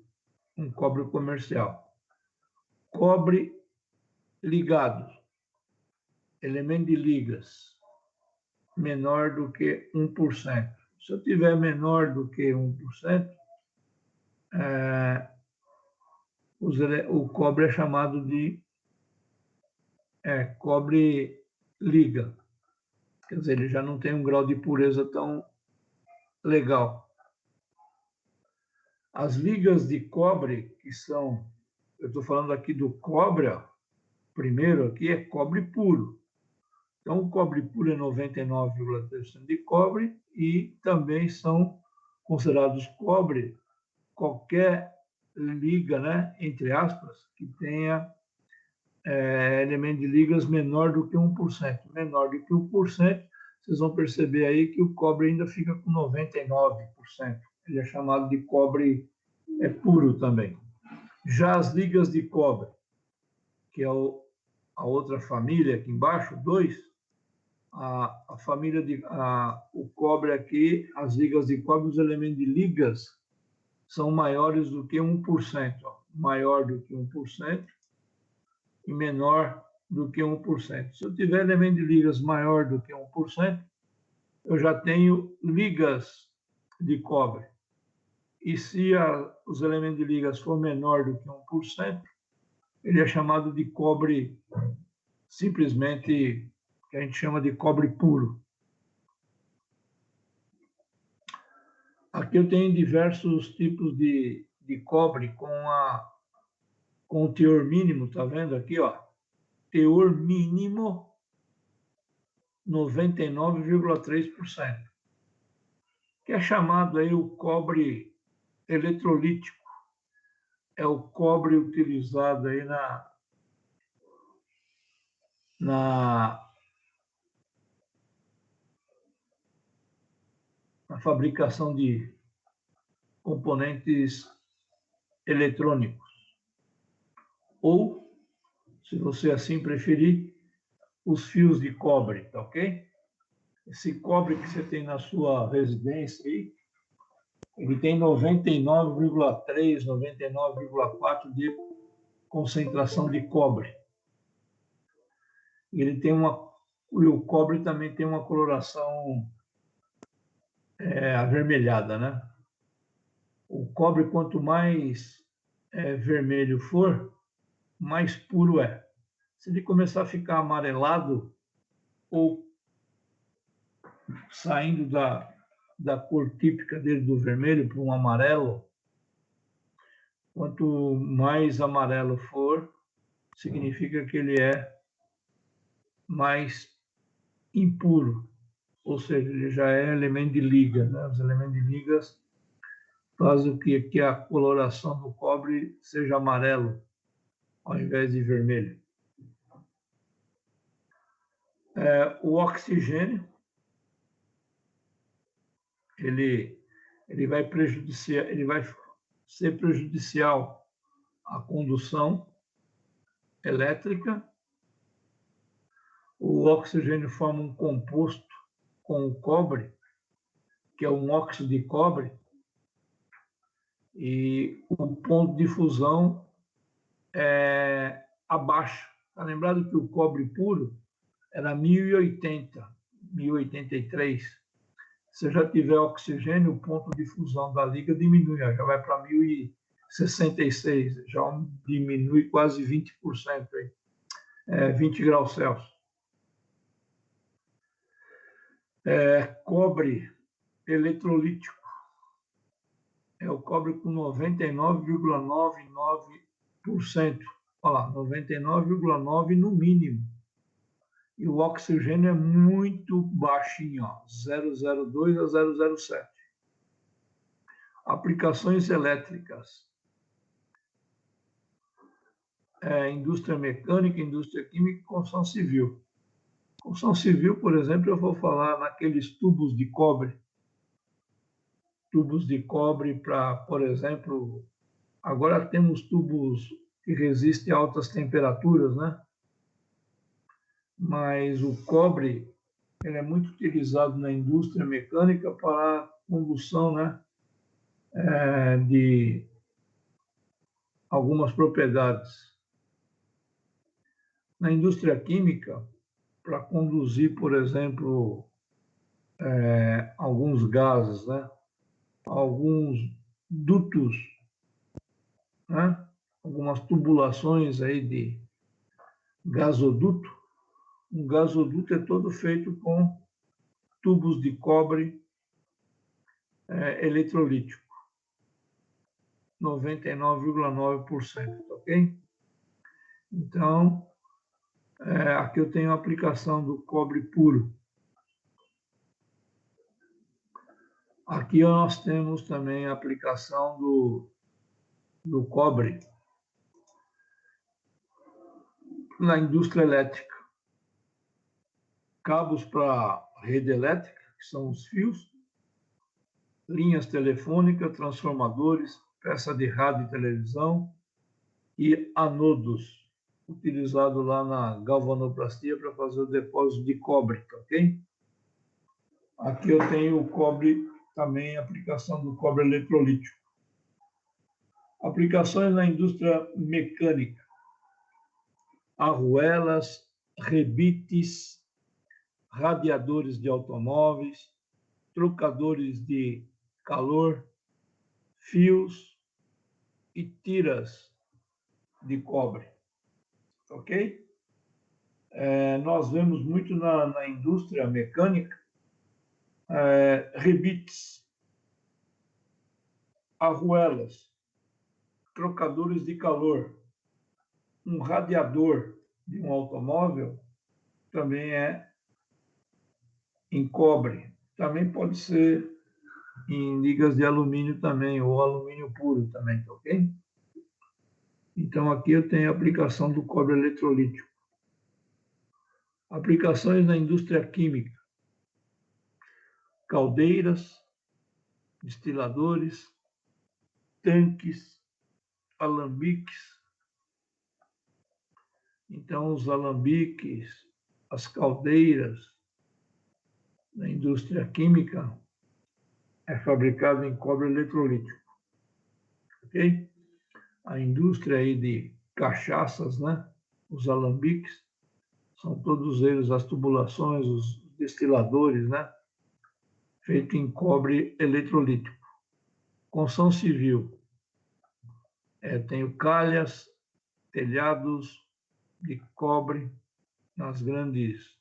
um cobre comercial. Cobre ligado, elemento de ligas, menor do que 1%. Se eu tiver menor do que 1%, o cobre é chamado de cobre liga. Quer dizer, ele já não tem um grau de pureza tão legal. As ligas de cobre, que são, eu estou falando aqui do cobre, ó, primeiro aqui é cobre puro. Então, o cobre puro é 99,3% de cobre e também são considerados cobre qualquer liga, né, entre aspas, que tenha elemento de ligas menor do que 1%. Menor do que 1%, vocês vão perceber aí que o cobre ainda fica com 99%. Ele é chamado de cobre puro também. Já as ligas de cobre, que é a outra família aqui embaixo, 2, a família o cobre aqui, as ligas de cobre, os elementos de ligas são maiores do que 1%. Ó, maior do que 1% e menor do que 1%. Se eu tiver elemento de ligas maior do que 1%, eu já tenho ligas de cobre. E se os elementos de ligas for menor do que 1%, ele é chamado de cobre, simplesmente, que a gente chama de cobre puro. Aqui eu tenho diversos tipos de cobre com o teor mínimo, tá vendo aqui, ó? Teor mínimo 99,3%, que é chamado aí o cobre eletrolítico. É o cobre utilizado aí na fabricação de componentes eletrônicos. Ou, se você assim preferir, os fios de cobre, tá ok? Esse cobre que você tem na sua residência aí, ele tem 99,3, 99,4 de concentração de cobre. E o cobre também tem uma coloração avermelhada, né? O cobre, quanto mais vermelho for, mais puro é. Se ele começar a ficar amarelado ou saindo da cor típica dele, do vermelho, para um amarelo, quanto mais amarelo for, significa que ele é mais impuro, ou seja, ele já é elemento de liga, né? Os elementos de ligas fazem que a coloração do cobre seja amarelo, ao invés de vermelho. O oxigênio, ele vai ser prejudicial à condução elétrica. O oxigênio forma um composto com o cobre, que é um óxido de cobre, E o ponto de fusão é abaixo. Está lembrado que o cobre puro era 1080, 1083. Se já tiver oxigênio, o ponto de fusão da liga diminui, já vai para 1066, já diminui quase 20%, 20 graus Celsius. Cobre eletrolítico. É o cobre com 99,99%. Olha lá, 99,9% no mínimo. E o oxigênio é muito baixinho, ó, 0,02 a 0,07. Aplicações elétricas. Indústria mecânica, indústria química e construção civil. Construção civil, por exemplo, eu vou falar naqueles tubos de cobre. Tubos de cobre para, por exemplo, agora temos tubos que resistem a altas temperaturas, né? Mas o cobre ele é muito utilizado na indústria mecânica para a condução, né, de algumas propriedades. Na indústria química, para conduzir, por exemplo, alguns gases, né, alguns dutos, né, algumas tubulações aí de gasoduto. Um gasoduto é todo feito com tubos de cobre eletrolítico, 99,9%, ok? Então, aqui eu tenho a aplicação do cobre puro. Aqui nós temos também a aplicação do cobre na indústria elétrica. Cabos para rede elétrica, que são os fios, linhas telefônicas, transformadores, peça de rádio e televisão e anodos, utilizado lá na galvanoplastia para fazer o depósito de cobre, ok? Aqui eu tenho o cobre, também a aplicação do cobre eletrolítico. Aplicações na indústria mecânica. Arruelas, rebites, radiadores de automóveis, trocadores de calor, fios e tiras de cobre, ok? Nós vemos muito na indústria mecânica rebites, arruelas, trocadores de calor. Um radiador de um automóvel também é em cobre. Também pode ser em ligas de alumínio também, ou alumínio puro também, ok? Então, aqui eu tenho a aplicação do cobre eletrolítico. Aplicações na indústria química. Caldeiras, destiladores, tanques, alambiques. Então, os alambiques, as caldeiras na indústria química é fabricado em cobre eletrolítico, ok? A indústria aí de cachaças, né? Os alambiques, são todos eles as tubulações, os destiladores, né? Feito em cobre eletrolítico. Construção civil, tenho calhas, telhados de cobre nas grandes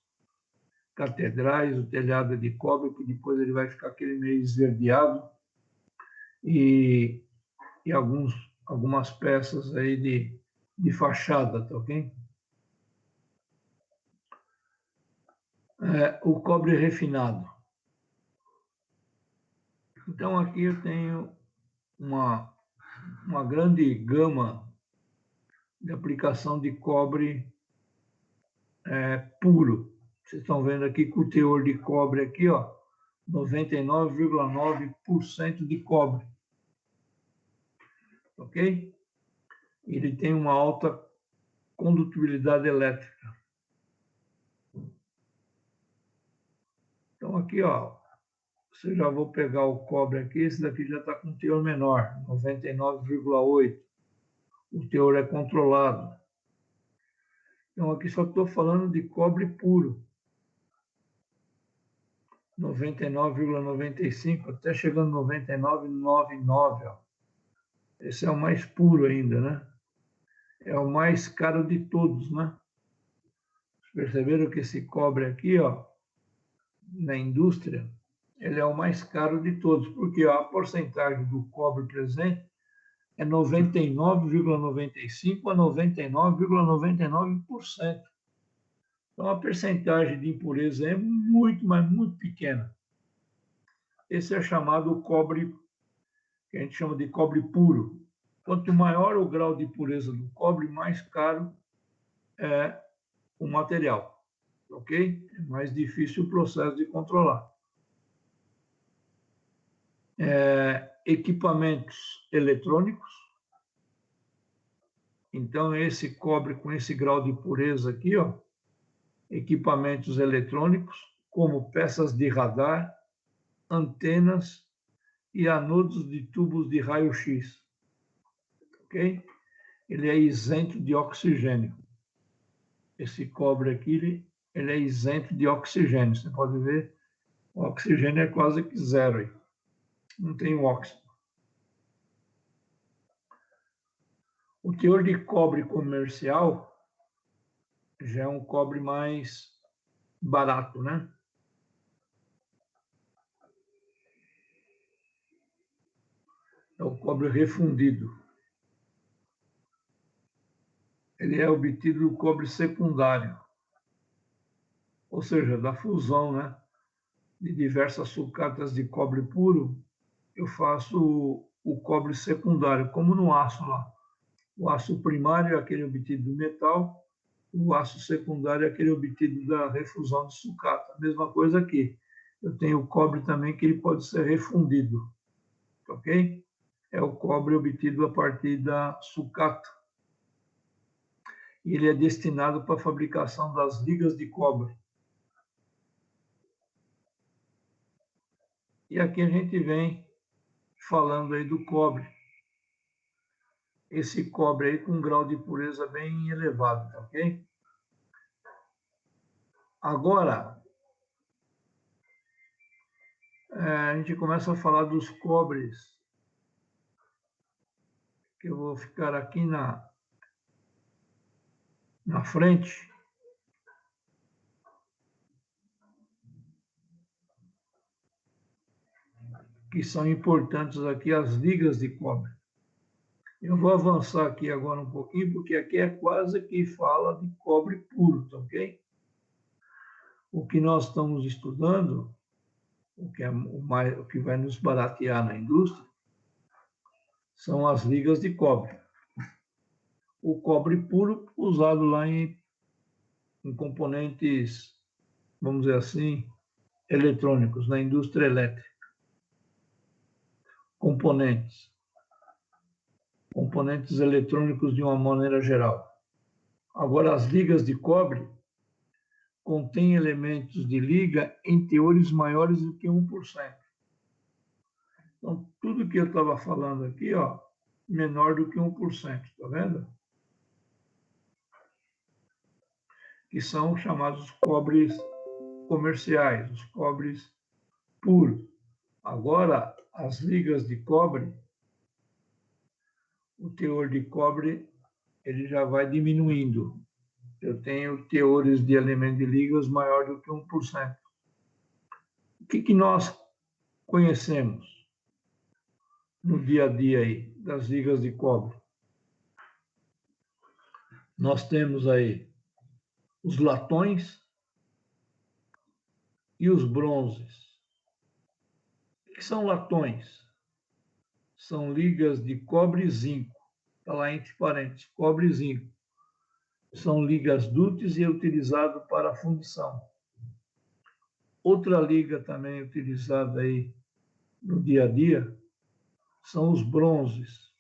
catedrais, o telhado é de cobre, que depois ele vai ficar aquele meio esverdeado, e algumas peças aí de fachada, tá ok? O cobre refinado. Então, aqui eu tenho uma grande gama de aplicação de cobre puro. Vocês estão vendo aqui que o teor de cobre aqui, ó, 99,9% de cobre. Ok? Ele tem uma alta condutibilidade elétrica. Então, aqui, ó, Você já vou pegar o cobre aqui, esse daqui já está com teor menor, 99,8. O teor é controlado. Então, aqui só estou falando de cobre puro. 99,95, até chegando 99,99. Esse é o mais puro ainda, né? É o mais caro de todos, né? Vocês perceberam que esse cobre aqui, ó, na indústria, ele é o mais caro de todos, porque a porcentagem do cobre presente é 99,95 a 99,99%. Então, a percentagem de impureza é muito, mas muito pequena. Esse é chamado cobre, que a gente chama de cobre puro. Quanto maior o grau de pureza do cobre, mais caro é o material, ok? É mais difícil o processo de controlar. Equipamentos eletrônicos. Então, esse cobre com esse grau de pureza aqui, ó, equipamentos eletrônicos, como peças de radar, antenas e anodos de tubos de raio-x. Ok? Ele é isento de oxigênio. Esse cobre aqui, ele é isento de oxigênio. Você pode ver, o oxigênio é quase que zero aí. Não tem óxido. O teor de cobre comercial já é um cobre mais barato, né? É o cobre refundido. Ele é obtido do cobre secundário, ou seja, da fusão, né, de diversas sucatas de cobre puro, eu faço o cobre secundário, como no aço lá. O aço primário é aquele obtido do metal, o aço secundário é aquele obtido da refusão de sucata. Mesma coisa aqui. Eu tenho o cobre também que ele pode ser refundido, ok? É o cobre obtido a partir da sucata. E ele é destinado para a fabricação das ligas de cobre. E aqui a gente vem falando aí do cobre. Esse cobre aí com um grau de pureza bem elevado, ok? Agora, a gente começa a falar dos cobres, que eu vou ficar aqui na frente. Que são importantes aqui as ligas de cobre. Eu vou avançar aqui agora um pouquinho, porque aqui é quase que fala de cobre puro, tá ok? O que nós estamos estudando, o que vai nos baratear na indústria, são as ligas de cobre. O cobre puro usado lá em componentes, vamos dizer assim, eletrônicos, na indústria elétrica. Componentes eletrônicos de uma maneira geral. Agora, as ligas de cobre contêm elementos de liga em teores maiores do que 1%. Então, tudo que eu estava falando aqui, ó, menor do que 1%, tá vendo? Que são chamados cobres comerciais, os cobres puros. Agora, as ligas de cobre, o teor de cobre ele já vai diminuindo. Eu tenho teores de elemento de ligas maior do que 1%. O que nós conhecemos no dia a dia aí das ligas de cobre? Nós temos aí os latões e os bronzes. O que são latões? São ligas de cobre e zinco. Está lá entre parênteses, cobre e zinco. São ligas dúcteis e é utilizado para fundição. Outra liga também utilizada aí no dia a dia são os bronzes.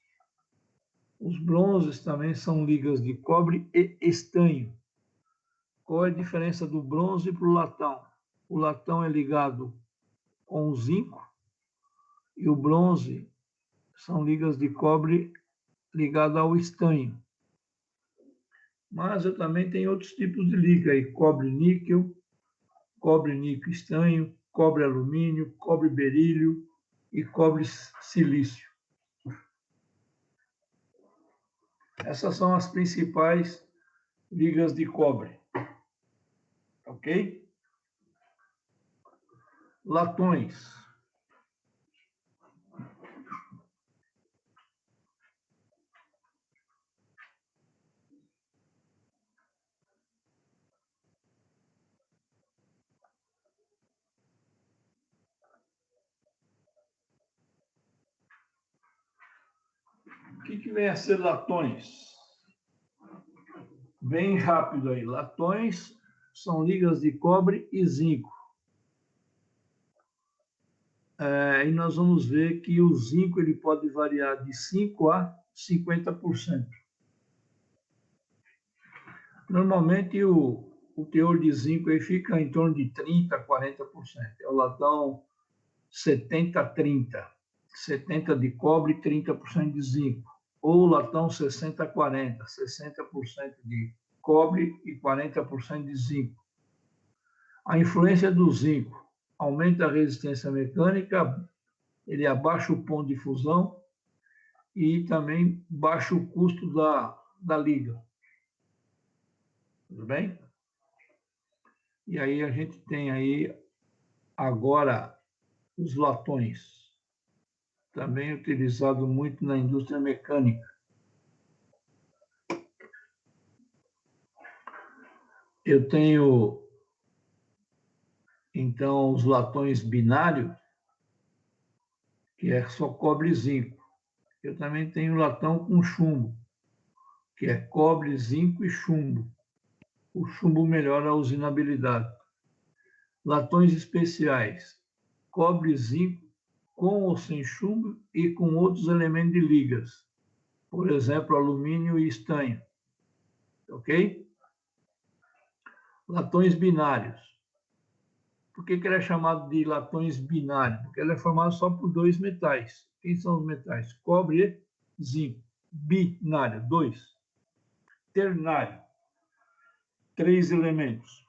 Os bronzes também são ligas de cobre e estanho. Qual é a diferença do bronze para o latão? O latão é ligado com o zinco, e o bronze são ligas de cobre ligadas ao estanho. Mas eu também tenho outros tipos de liga aí, cobre-níquel estanho, cobre-alumínio, cobre-berílio e cobre-silício. Essas são as principais ligas de cobre. Ok? Latões. O que vem a ser latões? Bem rápido aí. Latões são ligas de cobre e zinco. E nós vamos ver que o zinco ele pode variar de 5% a 50%. Normalmente, o teor de zinco aí fica em torno de 30% a 40%. É o latão 70-30. 70% de cobre e 30% de zinco. Ou o latão 60-40. 60% de cobre e 40% de zinco. A influência do zinco aumenta a resistência mecânica, ele abaixa o ponto de fusão e também baixa o custo da liga. Tudo bem? E aí a gente tem aí agora os latões, também utilizado muito na indústria mecânica. Eu tenho, então, os latões binários, que é só cobre e zinco. Eu também tenho latão com chumbo, que é cobre, zinco e chumbo. O chumbo melhora a usinabilidade. Latões especiais, cobre e zinco, com ou sem chumbo e com outros elementos de ligas. Por exemplo, alumínio e estanho. Ok? Latões binários. Por que ele é chamado de latões binários? Porque ele é formado só por dois metais. Quem são os metais? Cobre e zinco. Binário, 2. Ternário, 3 elementos.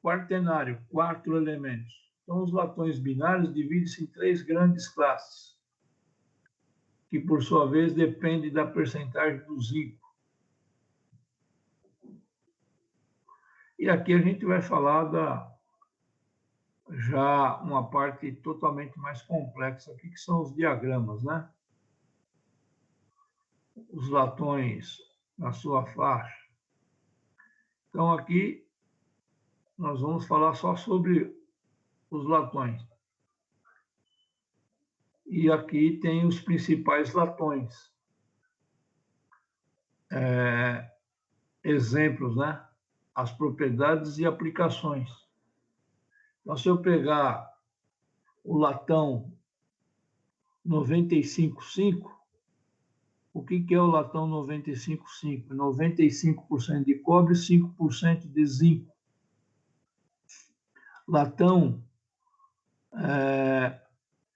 Quaternário, 4 elementos. Então, os latões binários dividem-se em 3 grandes classes, que, por sua vez, dependem da percentagem do zinco. E aqui a gente vai falar já uma parte totalmente mais complexa aqui, que são os diagramas, né? Os latões na sua faixa. Então, aqui nós vamos falar só sobre os latões. E aqui tem os principais latões. Exemplos, né? As propriedades e aplicações. Então, se eu pegar o latão 95,5, o que é o latão 95,5? 95% de cobre e 5% de zinco. Latão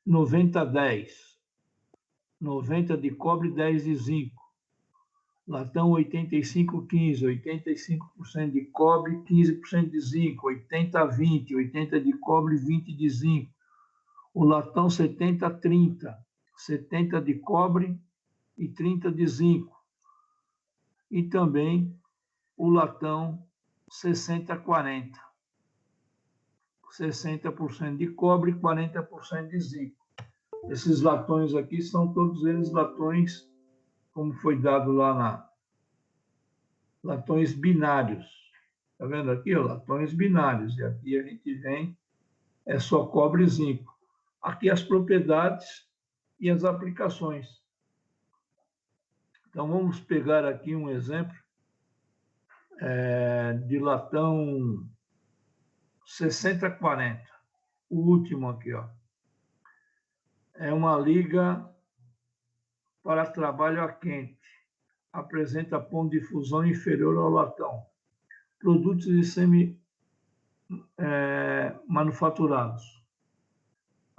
90-10. 90 de cobre e 10 de zinco. Latão 85-15. 85% de cobre e 15% de zinco. 80-20. 80 de cobre e 20 de zinco. O latão 70-30. 70 de cobre e 30 de zinco. E também o latão 60-40. 60% de cobre e 40% de zinco. Esses latões aqui são todos eles latões, como foi dado lá latões binários. Está vendo aqui? Ó, latões binários. E aqui a gente vem, é só cobre e zinco. Aqui as propriedades e as aplicações. Então, vamos pegar aqui um exemplo de latão 60-40. O último aqui, ó. É uma liga para trabalho a quente. Apresenta ponto de fusão inferior ao latão. Produtos de semi-manufaturados.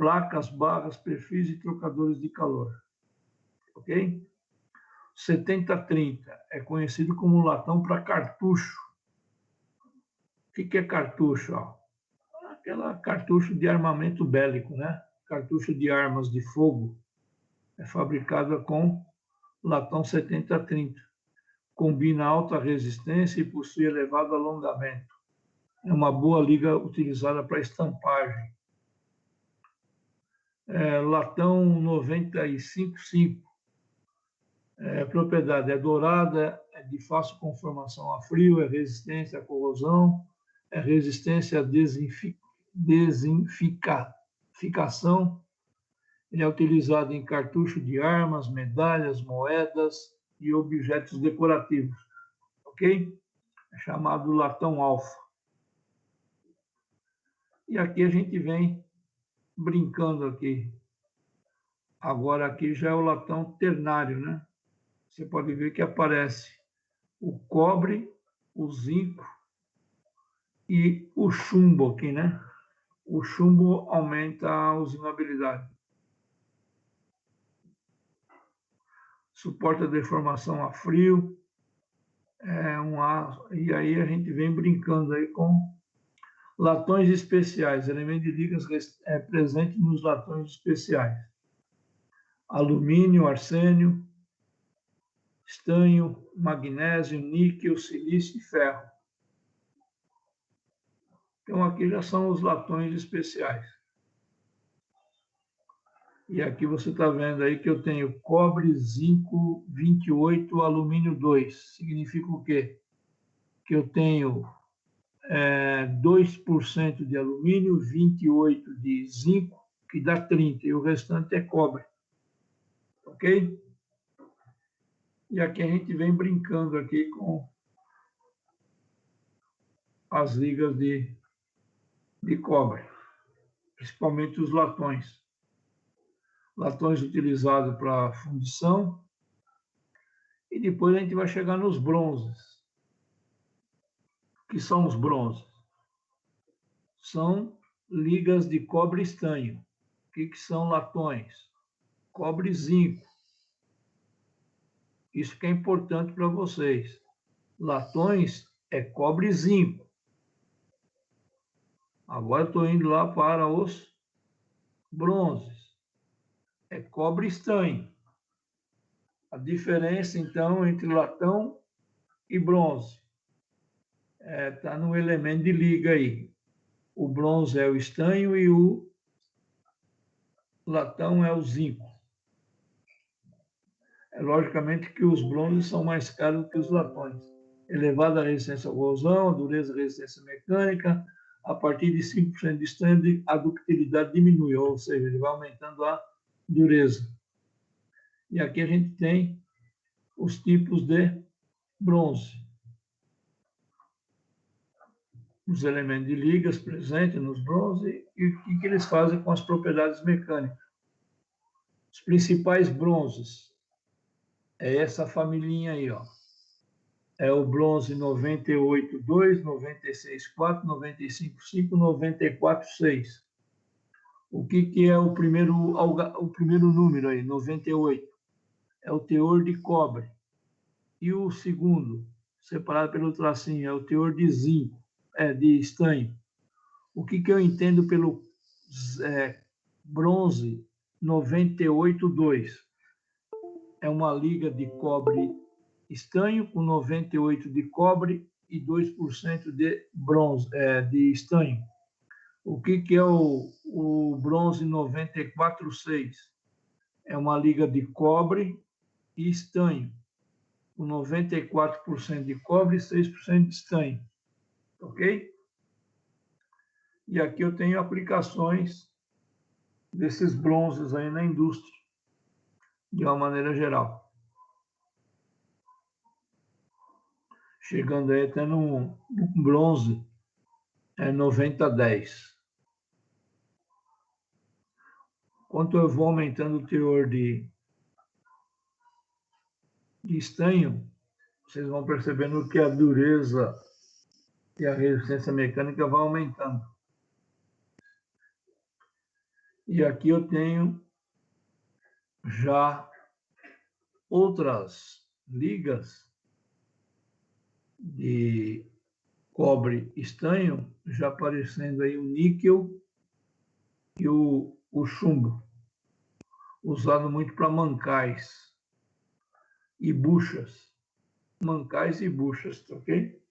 placas, barras, perfis e trocadores de calor. Ok? 70-30 é conhecido como latão para cartucho. O que é cartucho? Ó? Aquela cartucho de armamento bélico, né? Cartucho de armas de fogo. É fabricada com latão 70-30. Combina alta resistência e possui elevado alongamento. É uma boa liga utilizada para estampagem. Latão 95-5. Propriedade é dourada, é de fácil conformação a frio, é resistência à corrosão, é resistência à desinficação. Ele é utilizado em cartucho de armas, medalhas, moedas e objetos decorativos. Ok? É chamado latão alfa. E aqui a gente vem brincando aqui. Agora aqui já é o latão ternário, né? Você pode ver que aparece o cobre, o zinco e o chumbo aqui, né? O chumbo aumenta a usinabilidade. Suporta deformação a frio. E aí a gente vem brincando aí com latões especiais, elemento de ligas presente nos latões especiais. Alumínio, arsênio, estanho, magnésio, níquel, silício e ferro. Então, aqui já são os latões especiais. E aqui você está vendo aí que eu tenho cobre, zinco, 28, alumínio 2. Significa o quê? Que eu tenho 2% de alumínio, 28% de zinco, que dá 30%, e o restante é cobre. Ok? E aqui a gente vem brincando aqui com as ligas de cobre, principalmente os latões. Latões utilizados para fundição. E depois a gente vai chegar nos bronzes. O que são os bronzes? São ligas de cobre e estanho. O que são latões? Cobre e zinco. Isso que é importante para vocês. Latões é cobre e zinco. Agora estou indo lá para os bronzes. É cobre e estanho. A diferença, então, entre latão e bronze está no elemento de liga aí. O bronze é o estanho e o latão é o zinco. Logicamente que os bronzes são mais caros que os latões. Elevada resistência à corrosão, dureza e resistência mecânica. A partir de 5% de estanho, a ductilidade diminui, ou seja, ele vai aumentando a dureza. E aqui a gente tem os tipos de bronze. Os elementos de ligas presentes nos bronze e o que eles fazem com as propriedades mecânicas. Os principais bronzes é essa familhinha aí, ó. É o bronze 98,2, 96,4, 95,5, 94,6. O que é o primeiro número aí, 98? É o teor de cobre. E o segundo, separado pelo tracinho, é o teor de zinco, de estanho. O que eu entendo pelo bronze 98,2? É uma liga de cobre estanho com 98% de cobre e 2% de bronze, de estanho. O que é o bronze 94,6? É uma liga de cobre e estanho, com 94% de cobre e 6% de estanho. Ok? E aqui eu tenho aplicações desses bronzes aí na indústria, de uma maneira geral. Chegando aí até no bronze, 90-10. Quanto eu vou aumentando o teor de estanho, vocês vão percebendo que a dureza e a resistência mecânica vão aumentando. E aqui eu tenho já outras ligas de cobre estanho, já aparecendo aí o níquel e o chumbo, usado muito para mancais e buchas. Mancais e buchas, ok?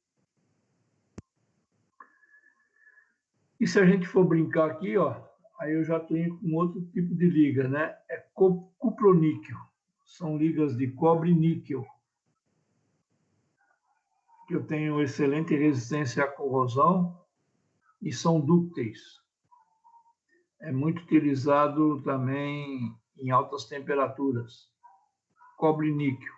E se a gente for brincar aqui, ó, aí eu já tenho com outro tipo de liga, né? É cuproníquel. São ligas de cobre e níquel. Que eu tenho excelente resistência à corrosão e são dúcteis. É muito utilizado também em altas temperaturas. Cobre e níquel.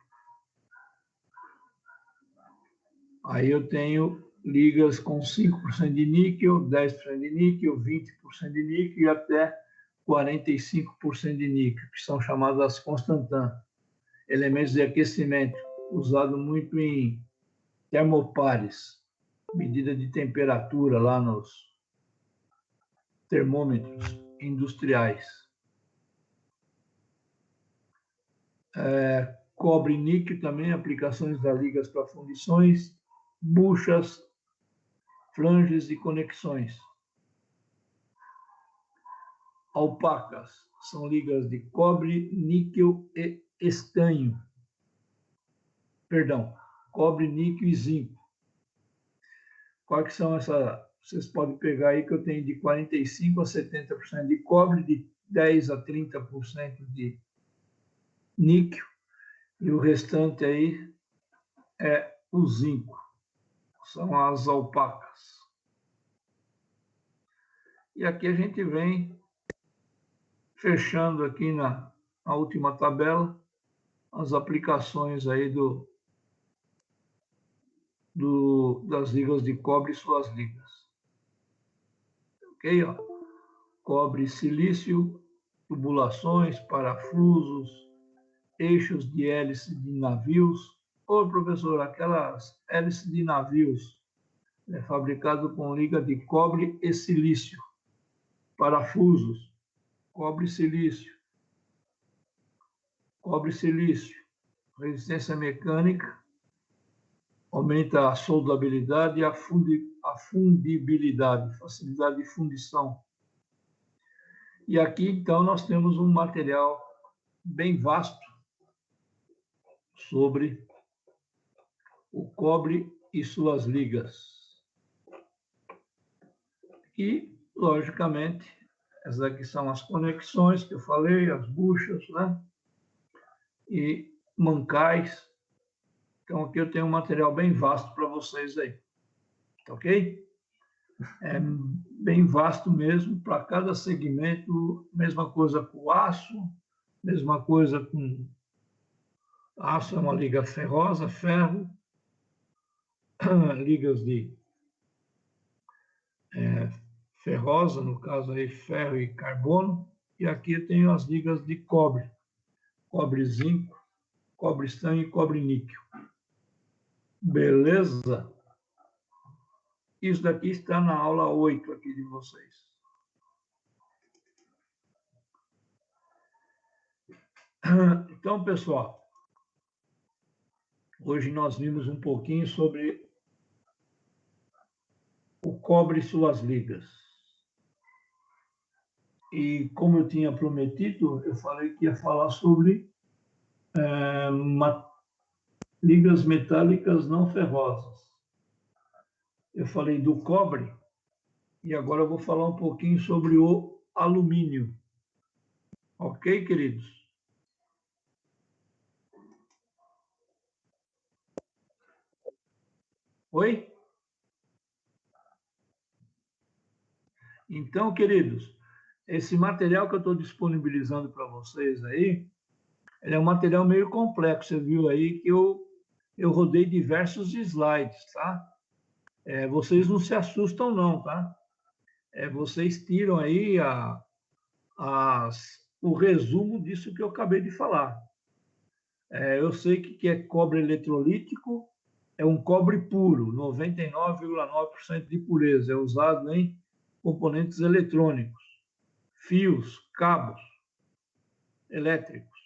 Aí eu tenho ligas com 5% de níquel, 10% de níquel, 20% de níquel e até 45% de níquel, que são chamadas constantã, elementos de aquecimento, usado muito em termopares, medida de temperatura lá nos termômetros industriais. Cobre e níquel também, aplicações das ligas para fundições, buchas, flanges e conexões. Alpacas são ligas de cobre, níquel e estanho. Perdão, cobre, níquel e zinco. Quais que são essas? Vocês podem pegar aí que eu tenho de 45% a 70% de cobre, de 10% a 30% de níquel, e o restante aí é o zinco. São as alpacas. E aqui a gente vem fechando aqui na última tabela as aplicações aí das ligas de cobre e suas ligas. Ok? Ó. Cobre e silício, tubulações, parafusos, eixos de hélice de navios. Ô, professor, aquelas hélices de navios fabricado com liga de cobre e silício. Parafusos, cobre e silício. Cobre e silício. Resistência mecânica, aumenta a soldabilidade e a fundibilidade, facilidade de fundição. E aqui, então, nós temos um material bem vasto sobre o cobre e suas ligas. E, logicamente, essas aqui são as conexões que eu falei, as buchas, né? E mancais. Então, aqui eu tenho um material bem vasto para vocês aí. Ok? É bem vasto mesmo, para cada segmento, mesma coisa com aço, mesma coisa com aço, é uma liga ferrosa, ferro, ligas de ferrosa, no caso aí ferro e carbono, e aqui eu tenho as ligas de cobre, cobre zinco, cobre estanho e cobre níquel. Beleza? Isso daqui está na aula 8 aqui de vocês. Então, pessoal, hoje nós vimos um pouquinho sobre o cobre e suas ligas. E como eu tinha prometido, eu falei que ia falar sobre ligas metálicas não ferrosas. Eu falei do cobre e agora eu vou falar um pouquinho sobre o alumínio. Ok, queridos? Oi? Então, queridos, esse material que eu estou disponibilizando para vocês aí, ele é um material meio complexo. Você viu aí que eu rodei diversos slides, tá? Vocês não se assustam não, tá? Vocês tiram aí o resumo disso que eu acabei de falar. Eu sei que é cobre eletrolítico, é um cobre puro, 99,9% de pureza, é usado em componentes eletrônicos. fios, cabos elétricos.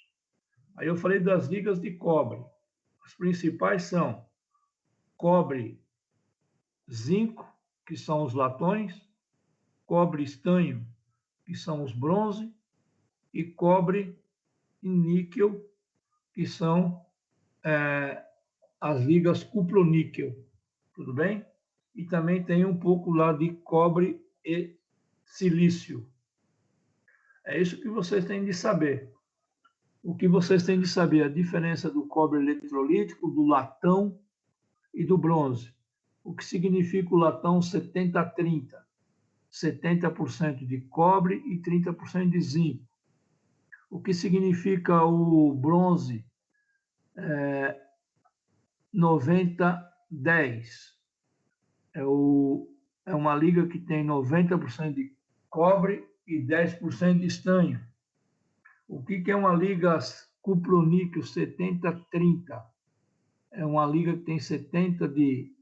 Aí eu falei das ligas de cobre. As principais são cobre, zinco, que são os latões, cobre estanho, que são os bronze, e cobre e níquel, que são as ligas cupro-níquel, tudo bem? E também tem um pouco lá de cobre e silício. É isso que vocês têm de saber. O que vocês têm de saber é a diferença do cobre eletrolítico, do latão e do bronze. O que significa o latão 70-30? 70% de cobre e 30% de zinco. O que significa o bronze 90-10? É uma liga que tem 90% de cobre e 10% de estanho. O que é uma liga cupro-níquel 70-30? É uma liga que tem 70% de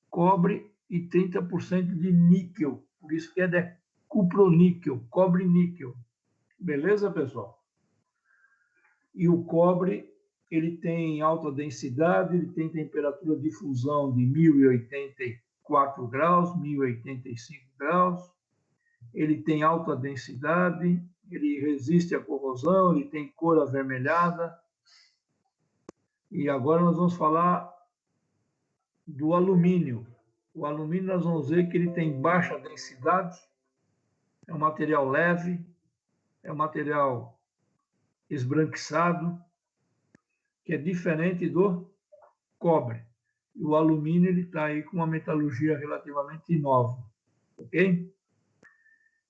cobre e 30% de níquel. Por isso que é de cupro-níquel, cobre-níquel. Beleza, pessoal? E o cobre, ele tem alta densidade, ele tem temperatura de fusão de 1084 graus, 1085 graus. Ele tem alta densidade, ele resiste à corrosão, ele tem cor avermelhada. E agora nós vamos falar do alumínio. O alumínio nós vamos ver que ele tem baixa densidade, é um material leve, é um material esbranquiçado, que é diferente do cobre. E o alumínio ele está aí com uma metalurgia relativamente nova, ok?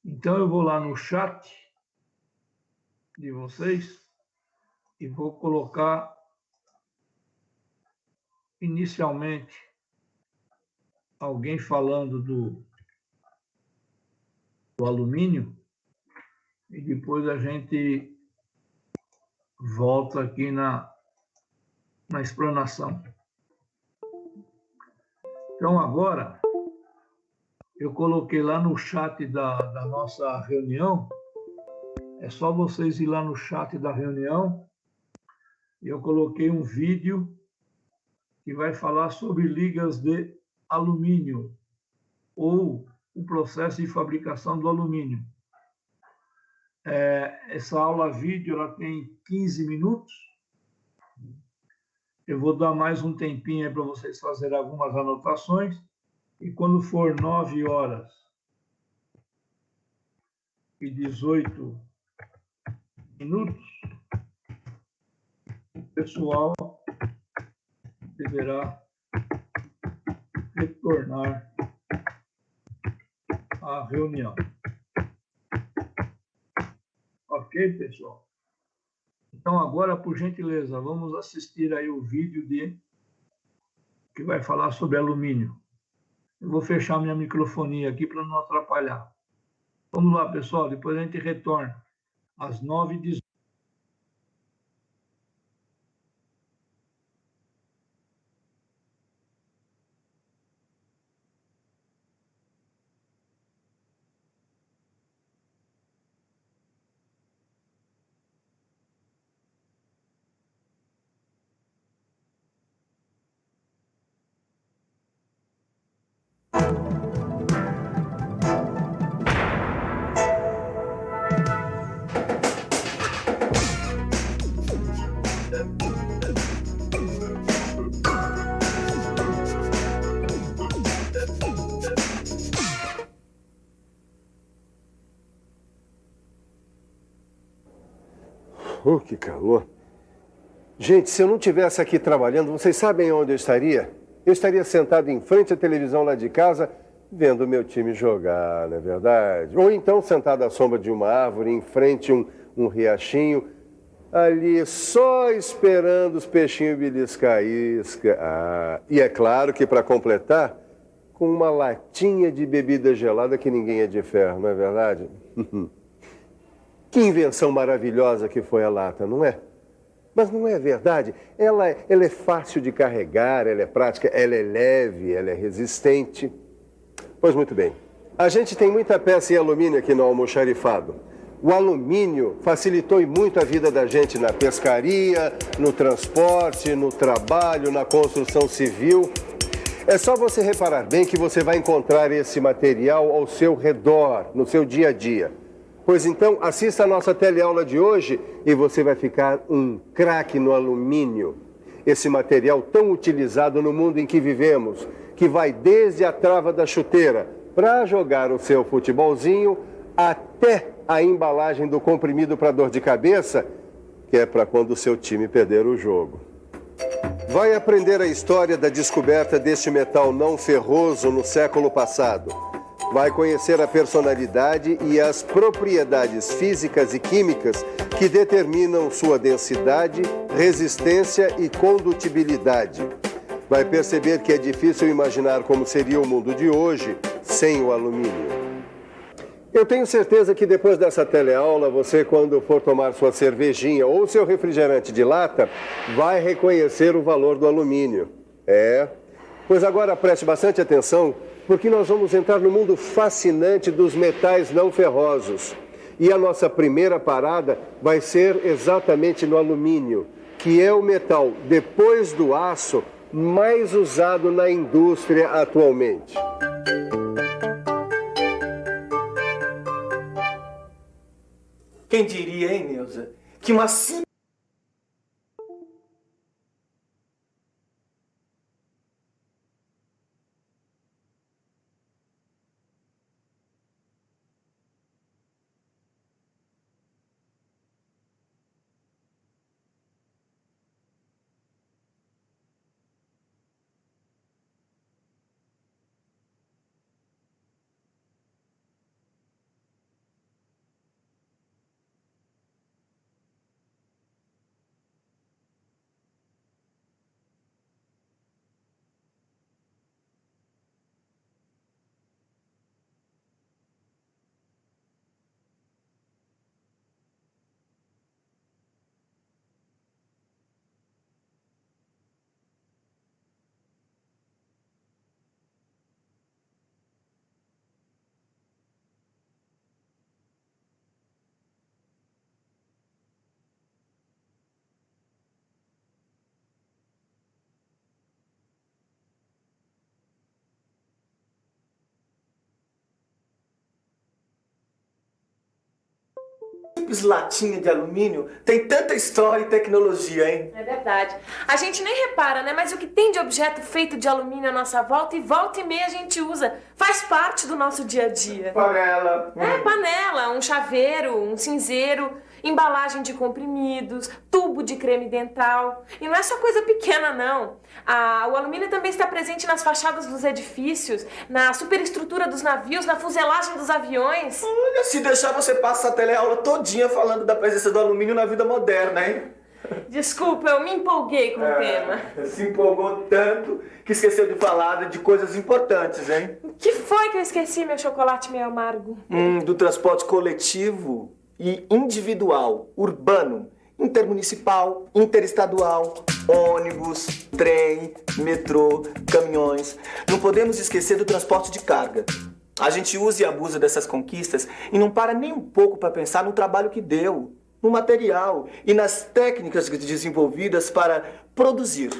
Então eu vou lá no chat de vocês e vou colocar inicialmente alguém falando do alumínio e depois a gente volta aqui na explanação. Então agora eu coloquei lá no chat da nossa reunião, é só vocês ir lá no chat da reunião, eu coloquei um vídeo que vai falar sobre ligas de alumínio ou o processo de fabricação do alumínio. Essa aula vídeo ela tem 15 minutos. Eu vou dar mais um tempinho para vocês fazerem algumas anotações. E quando for 9h18, o pessoal deverá retornar à reunião. Ok, pessoal? Então, agora, por gentileza, vamos assistir aí o vídeo que vai falar sobre alumínio. Eu vou fechar minha microfonia aqui para não atrapalhar. Vamos lá, pessoal, depois a gente retorna às 9h18. Que calor. Gente, se eu não estivesse aqui trabalhando, vocês sabem onde eu estaria? Eu estaria sentado em frente à televisão lá de casa, vendo o meu time jogar, não é verdade? Ou então sentado à sombra de uma árvore, em frente a um riachinho, ali só esperando os peixinhos beliscar a isca. E é claro que, para completar, com uma latinha de bebida gelada que ninguém é de ferro, não é verdade? Que invenção maravilhosa que foi a lata, não é? Mas não é verdade? Ela é fácil de carregar, ela é prática, ela é leve, ela é resistente. Pois muito bem. A gente tem muita peça em alumínio aqui no almoxarifado. O alumínio facilitou e muito a vida da gente na pescaria, no transporte, no trabalho, na construção civil. É só você reparar bem que você vai encontrar esse material ao seu redor, no seu dia a dia. Pois então, assista a nossa teleaula de hoje e você vai ficar um craque no alumínio. Esse material tão utilizado no mundo em que vivemos, que vai desde a trava da chuteira para jogar o seu futebolzinho até a embalagem do comprimido para dor de cabeça, que é para quando o seu time perder o jogo. Vai aprender a história da descoberta deste metal não ferroso no século passado. Vai conhecer a personalidade e as propriedades físicas e químicas que determinam sua densidade, resistência e condutibilidade. Vai perceber que é difícil imaginar como seria o mundo de hoje sem o alumínio. Eu tenho certeza que depois dessa teleaula, você, quando for tomar sua cervejinha ou seu refrigerante de lata, vai reconhecer o valor do alumínio. Pois agora preste bastante atenção, porque nós vamos entrar no mundo fascinante dos metais não ferrosos. E a nossa primeira parada vai ser exatamente no alumínio, que é o metal, depois do aço, mais usado na indústria atualmente. Quem diria, hein, Neuza, que uma simples... latinha de alumínio tem tanta história e tecnologia, hein? É verdade. A gente nem repara, né? Mas o que tem de objeto feito de alumínio à nossa volta e meia a gente usa. Faz parte do nosso dia a dia. Panela. Panela, um chaveiro, um cinzeiro, embalagem de comprimidos, tubo de creme dental. E não é só coisa pequena, não. O alumínio também está presente nas fachadas dos edifícios, na superestrutura dos navios, na fuselagem dos aviões. Olha, se deixar você passa a teleaula todinha falando da presença do alumínio na vida moderna, hein? Desculpa, eu me empolguei com o tema. Se empolgou tanto que esqueceu de falar de coisas importantes, hein? O que foi que eu esqueci, meu chocolate meio amargo? Do transporte coletivo e individual, urbano, intermunicipal, interestadual, ônibus, trem, metrô, caminhões. Não podemos esquecer do transporte de carga. A gente usa e abusa dessas conquistas e não para nem um pouco para pensar no trabalho que deu, no material e nas técnicas desenvolvidas para produzir.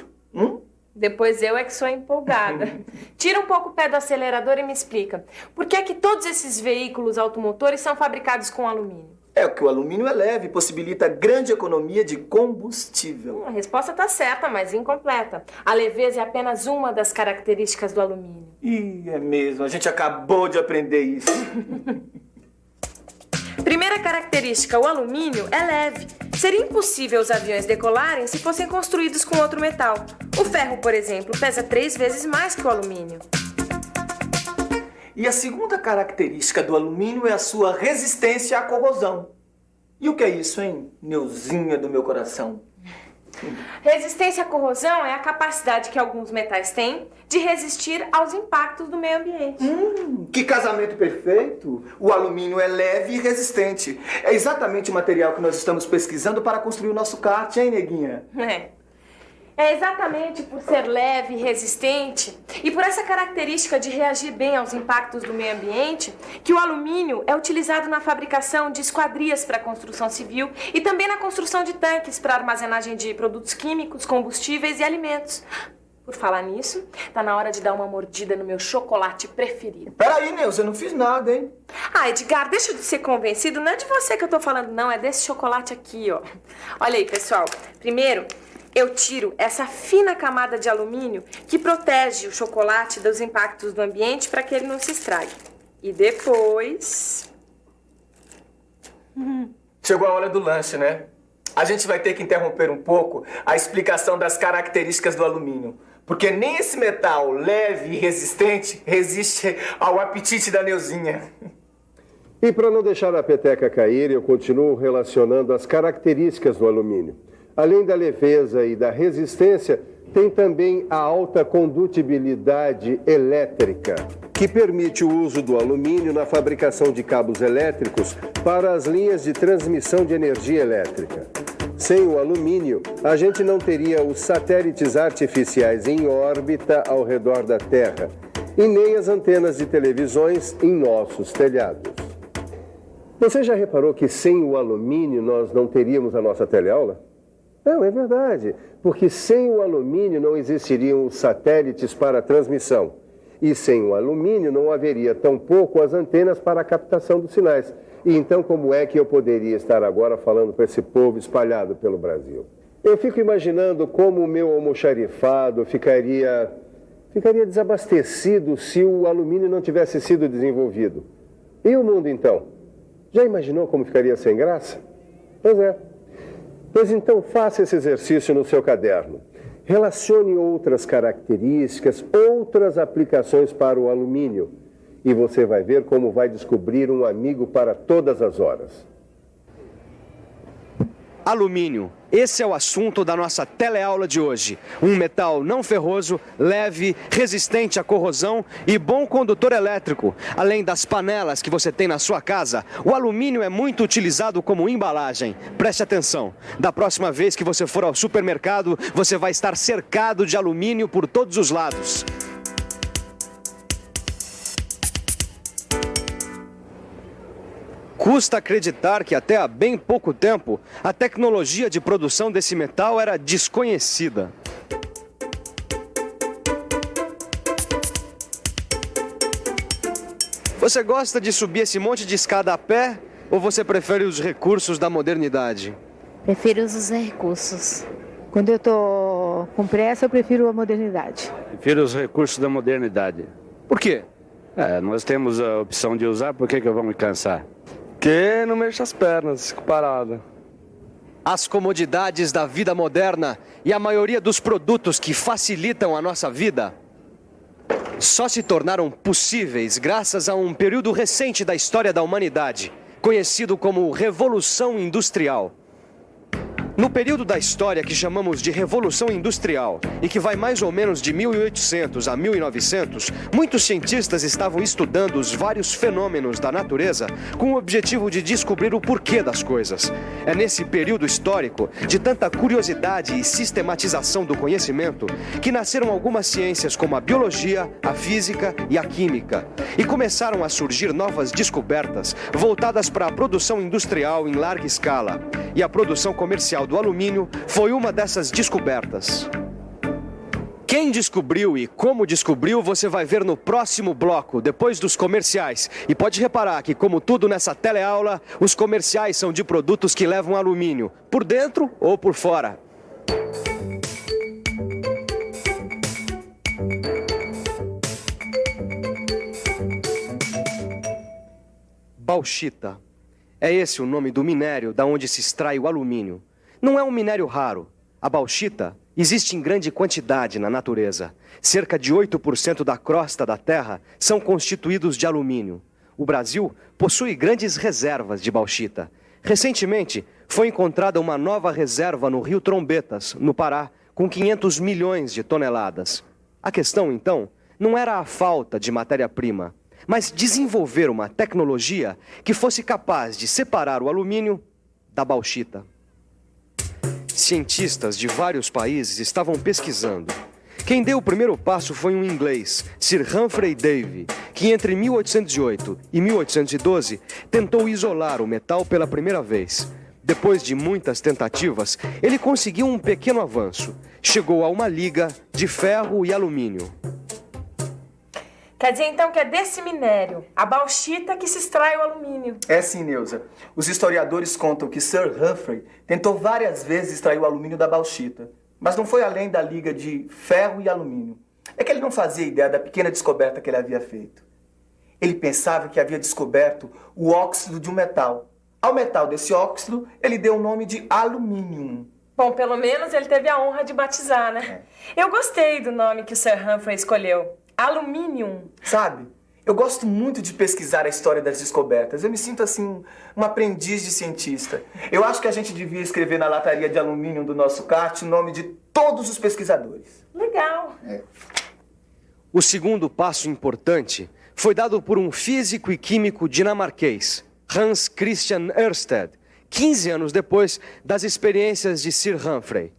Depois eu é que sou empolgada. Tira um pouco o pé do acelerador e me explica. Por que é que todos esses veículos automotores são fabricados com alumínio? É que o alumínio é leve e possibilita grande economia de combustível. A resposta está certa, mas incompleta. A leveza é apenas uma das características do alumínio. É mesmo. A gente acabou de aprender isso. Primeira característica, o alumínio é leve. Seria impossível os aviões decolarem se fossem construídos com outro metal. O ferro, por exemplo, pesa 3 vezes mais que o alumínio. E a segunda característica do alumínio é a sua resistência à corrosão. E o que é isso, hein, Neuzinha do meu coração? Resistência à corrosão é a capacidade que alguns metais têm de resistir aos impactos do meio ambiente. Que casamento perfeito! O alumínio é leve e resistente. É exatamente o material que nós estamos pesquisando para construir o nosso kart, hein, neguinha? É exatamente por ser leve e resistente e por essa característica de reagir bem aos impactos do meio ambiente que o alumínio é utilizado na fabricação de esquadrias para a construção civil e também na construção de tanques para armazenagem de produtos químicos, combustíveis e alimentos. Por falar nisso, tá na hora de dar uma mordida no meu chocolate preferido. Peraí, Neuza, eu não fiz nada, hein? Ah, Edgar, deixa de ser convencido. Não é de você que eu tô falando, não. É desse chocolate aqui, ó. Olha aí, pessoal. Primeiro, eu tiro essa fina camada de alumínio que protege o chocolate dos impactos do ambiente para que ele não se estrague. E depois... Chegou a hora do lanche, né? A gente vai ter que interromper um pouco a explicação das características do alumínio. Porque nem esse metal leve e resistente resiste ao apetite da Neuzinha. E para não deixar a peteca cair, eu continuo relacionando as características do alumínio. Além da leveza e da resistência, tem também a alta condutibilidade elétrica, que permite o uso do alumínio na fabricação de cabos elétricos para as linhas de transmissão de energia elétrica. Sem o alumínio, a gente não teria os satélites artificiais em órbita ao redor da Terra e nem as antenas de televisões em nossos telhados. Você já reparou que sem o alumínio nós não teríamos a nossa teleaula? Não, é verdade, porque sem o alumínio não existiriam os satélites para a transmissão. E sem o alumínio não haveria tampouco as antenas para a captação dos sinais. E então como é que eu poderia estar agora falando para esse povo espalhado pelo Brasil? Eu fico imaginando como o meu almoxarifado ficaria desabastecido se o alumínio não tivesse sido desenvolvido. E o mundo então? Já imaginou como ficaria sem graça? Pois é. Pois então faça esse exercício no seu caderno. Relacione outras características, outras aplicações para o alumínio. E você vai ver como vai descobrir um amigo para todas as horas. Alumínio. Esse é o assunto da nossa teleaula de hoje. Um metal não ferroso, leve, resistente à corrosão e bom condutor elétrico. Além das panelas que você tem na sua casa, o alumínio é muito utilizado como embalagem. Preste atenção. Da próxima vez que você for ao supermercado, você vai estar cercado de alumínio por todos os lados. Custa acreditar que até há bem pouco tempo, a tecnologia de produção desse metal era desconhecida. Você gosta de subir esse monte de escada a pé ou você prefere os recursos da modernidade? Prefiro os recursos. Quando eu tô com pressa, eu prefiro a modernidade. Prefiro os recursos da modernidade. Por quê? Nós temos a opção de usar, por que eu vou me cansar? Porque não mexe as pernas, fico parado. As comodidades da vida moderna e a maioria dos produtos que facilitam a nossa vida só se tornaram possíveis graças a um período recente da história da humanidade, conhecido como Revolução Industrial. No período da história que chamamos de Revolução Industrial e que vai mais ou menos de 1800 a 1900, muitos cientistas estavam estudando os vários fenômenos da natureza com o objetivo de descobrir o porquê das coisas. É nesse período histórico, de tanta curiosidade e sistematização do conhecimento, que nasceram algumas ciências como a biologia, a física e a química. E começaram a surgir novas descobertas voltadas para a produção industrial em larga escala. E a produção comercial do alumínio foi uma dessas descobertas. Quem descobriu e como descobriu, você vai ver no próximo bloco, depois dos comerciais. E pode reparar que, como tudo nessa teleaula, os comerciais são de produtos que levam alumínio, por dentro ou por fora. Bauxita. É esse o nome do minério da onde se extrai o alumínio. Não é um minério raro. A bauxita existe em grande quantidade na natureza. Cerca de 8% da crosta da Terra são constituídos de alumínio. O Brasil possui grandes reservas de bauxita. Recentemente, foi encontrada uma nova reserva no Rio Trombetas, no Pará, com 500 milhões de toneladas. A questão, então, não era a falta de matéria-prima, mas desenvolver uma tecnologia que fosse capaz de separar o alumínio da bauxita. cientistas de vários países estavam pesquisando. Quem deu o primeiro passo foi um inglês, Sir Humphrey Davy, que entre 1808 e 1812 tentou isolar o metal pela primeira vez. Depois de muitas tentativas, ele conseguiu um pequeno avanço. Chegou a uma liga de ferro e alumínio. Quer dizer, então, que é desse minério, a bauxita, que se extrai o alumínio. É sim, Neuza. Os historiadores contam que Sir Humphrey tentou várias vezes extrair o alumínio da bauxita, mas não foi além da liga de ferro e alumínio. É que ele não fazia ideia da pequena descoberta que ele havia feito. Ele pensava que havia descoberto o óxido de um metal. Ao metal desse óxido, ele deu o nome de alumínio. Bom, pelo menos ele teve a honra de batizar, né? Eu gostei do nome que o Sir Humphrey escolheu. Aluminium. Sabe, eu gosto muito de pesquisar a história das descobertas. Eu me sinto, assim, um aprendiz de cientista. Eu acho que a gente devia escrever na lataria de alumínio do nosso kart o nome de todos os pesquisadores. Legal. O segundo passo importante foi dado por um físico e químico dinamarquês, Hans Christian Ørsted, 15 anos depois das experiências de Sir Humphrey.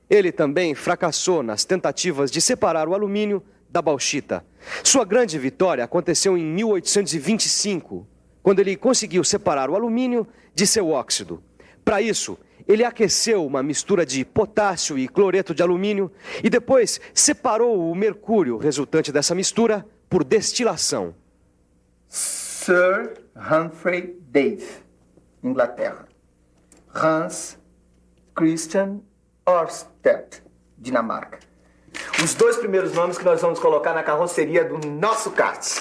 Ele também fracassou nas tentativas de separar o alumínio da bauxita. Sua grande vitória aconteceu em 1825, quando ele conseguiu separar o alumínio de seu óxido. Para isso, ele aqueceu uma mistura de potássio e cloreto de alumínio e depois separou o mercúrio resultante dessa mistura por destilação. Sir Humphrey Davy, Inglaterra. Hans Christian Ørsted, Dinamarca. Os dois primeiros nomes que nós vamos colocar na carroceria do nosso kart.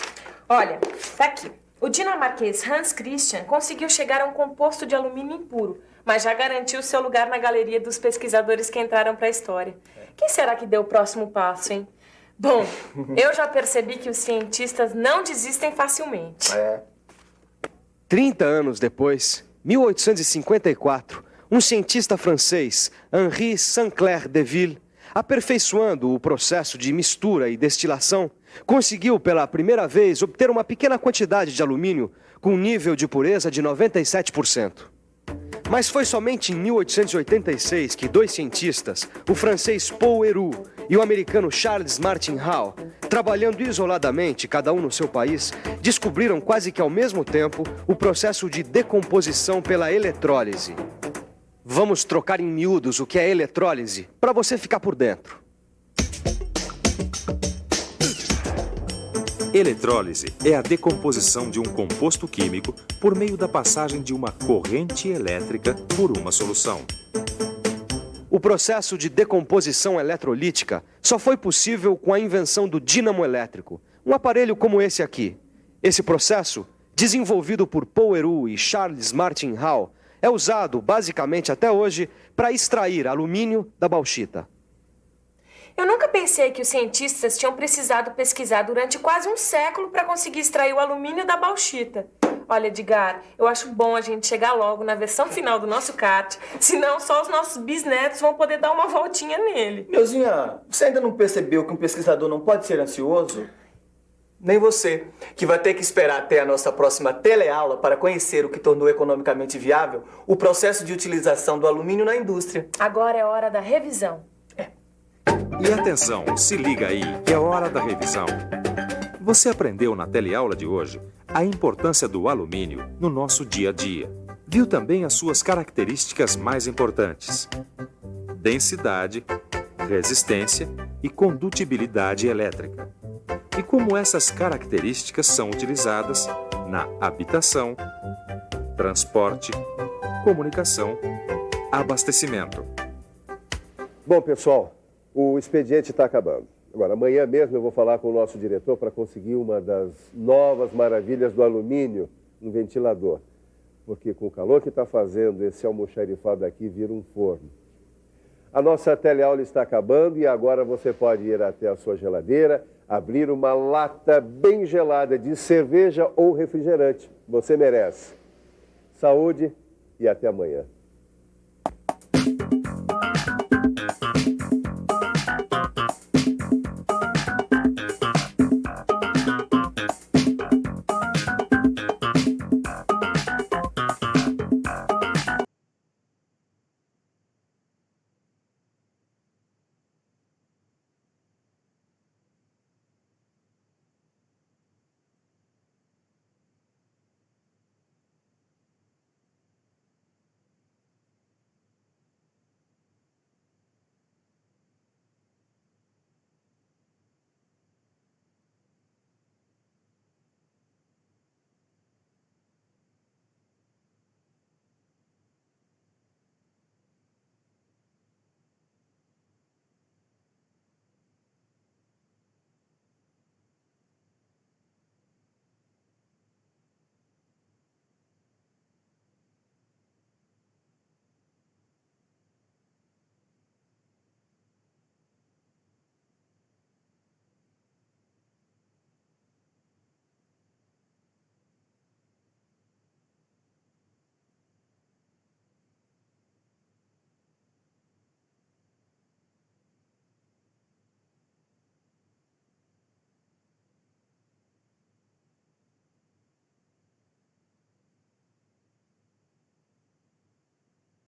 Olha, tá aqui. O dinamarquês Hans Christian conseguiu chegar a um composto de alumínio impuro, mas já garantiu seu lugar na galeria dos pesquisadores que entraram para a história. Quem será que deu o próximo passo, hein? Bom, eu já percebi que os cientistas não desistem facilmente. 30 anos depois, 1854, um cientista francês, Henri Saint-Clair Deville, aperfeiçoando o processo de mistura e destilação, conseguiu pela primeira vez obter uma pequena quantidade de alumínio com nível de pureza de 97%. Mas foi somente em 1886 que dois cientistas, o francês Paul Héroult e o americano Charles Martin Howe, trabalhando isoladamente, cada um no seu país, descobriram quase que ao mesmo tempo o processo de decomposição pela eletrólise. Vamos trocar em miúdos o que é eletrólise, para você ficar por dentro. Eletrólise é a decomposição de um composto químico por meio da passagem de uma corrente elétrica por uma solução. O processo de decomposição eletrolítica só foi possível com a invenção do dínamo elétrico, um aparelho como esse aqui. Esse processo, desenvolvido por Paul Héroult e Charles Martin Howe, é usado, basicamente até hoje, para extrair alumínio da bauxita. Eu nunca pensei que os cientistas tinham precisado pesquisar durante quase um século para conseguir extrair o alumínio da bauxita. Olha, Edgar, eu acho bom a gente chegar logo na versão final do nosso kart, senão só os nossos bisnetos vão poder dar uma voltinha nele. Neuzinha, você ainda não percebeu que um pesquisador não pode ser ansioso? Nem você, que vai ter que esperar até a nossa próxima teleaula para conhecer o que tornou economicamente viável o processo de utilização do alumínio na indústria. Agora é hora da revisão. E atenção, se liga aí, que é hora da revisão. Você aprendeu na teleaula de hoje a importância do alumínio no nosso dia a dia. Viu também as suas características mais importantes: densidade, resistência e condutibilidade elétrica. E como essas características são utilizadas na habitação, transporte, comunicação, abastecimento. Bom, pessoal, o expediente está acabando. Agora, amanhã mesmo eu vou falar com o nosso diretor para conseguir uma das novas maravilhas do alumínio, um ventilador. Porque com o calor que está fazendo, esse almoxarifado aqui vira um forno. A nossa teleaula está acabando e agora você pode ir até a sua geladeira, abrir uma lata bem gelada de cerveja ou refrigerante. Você merece. Saúde e até amanhã.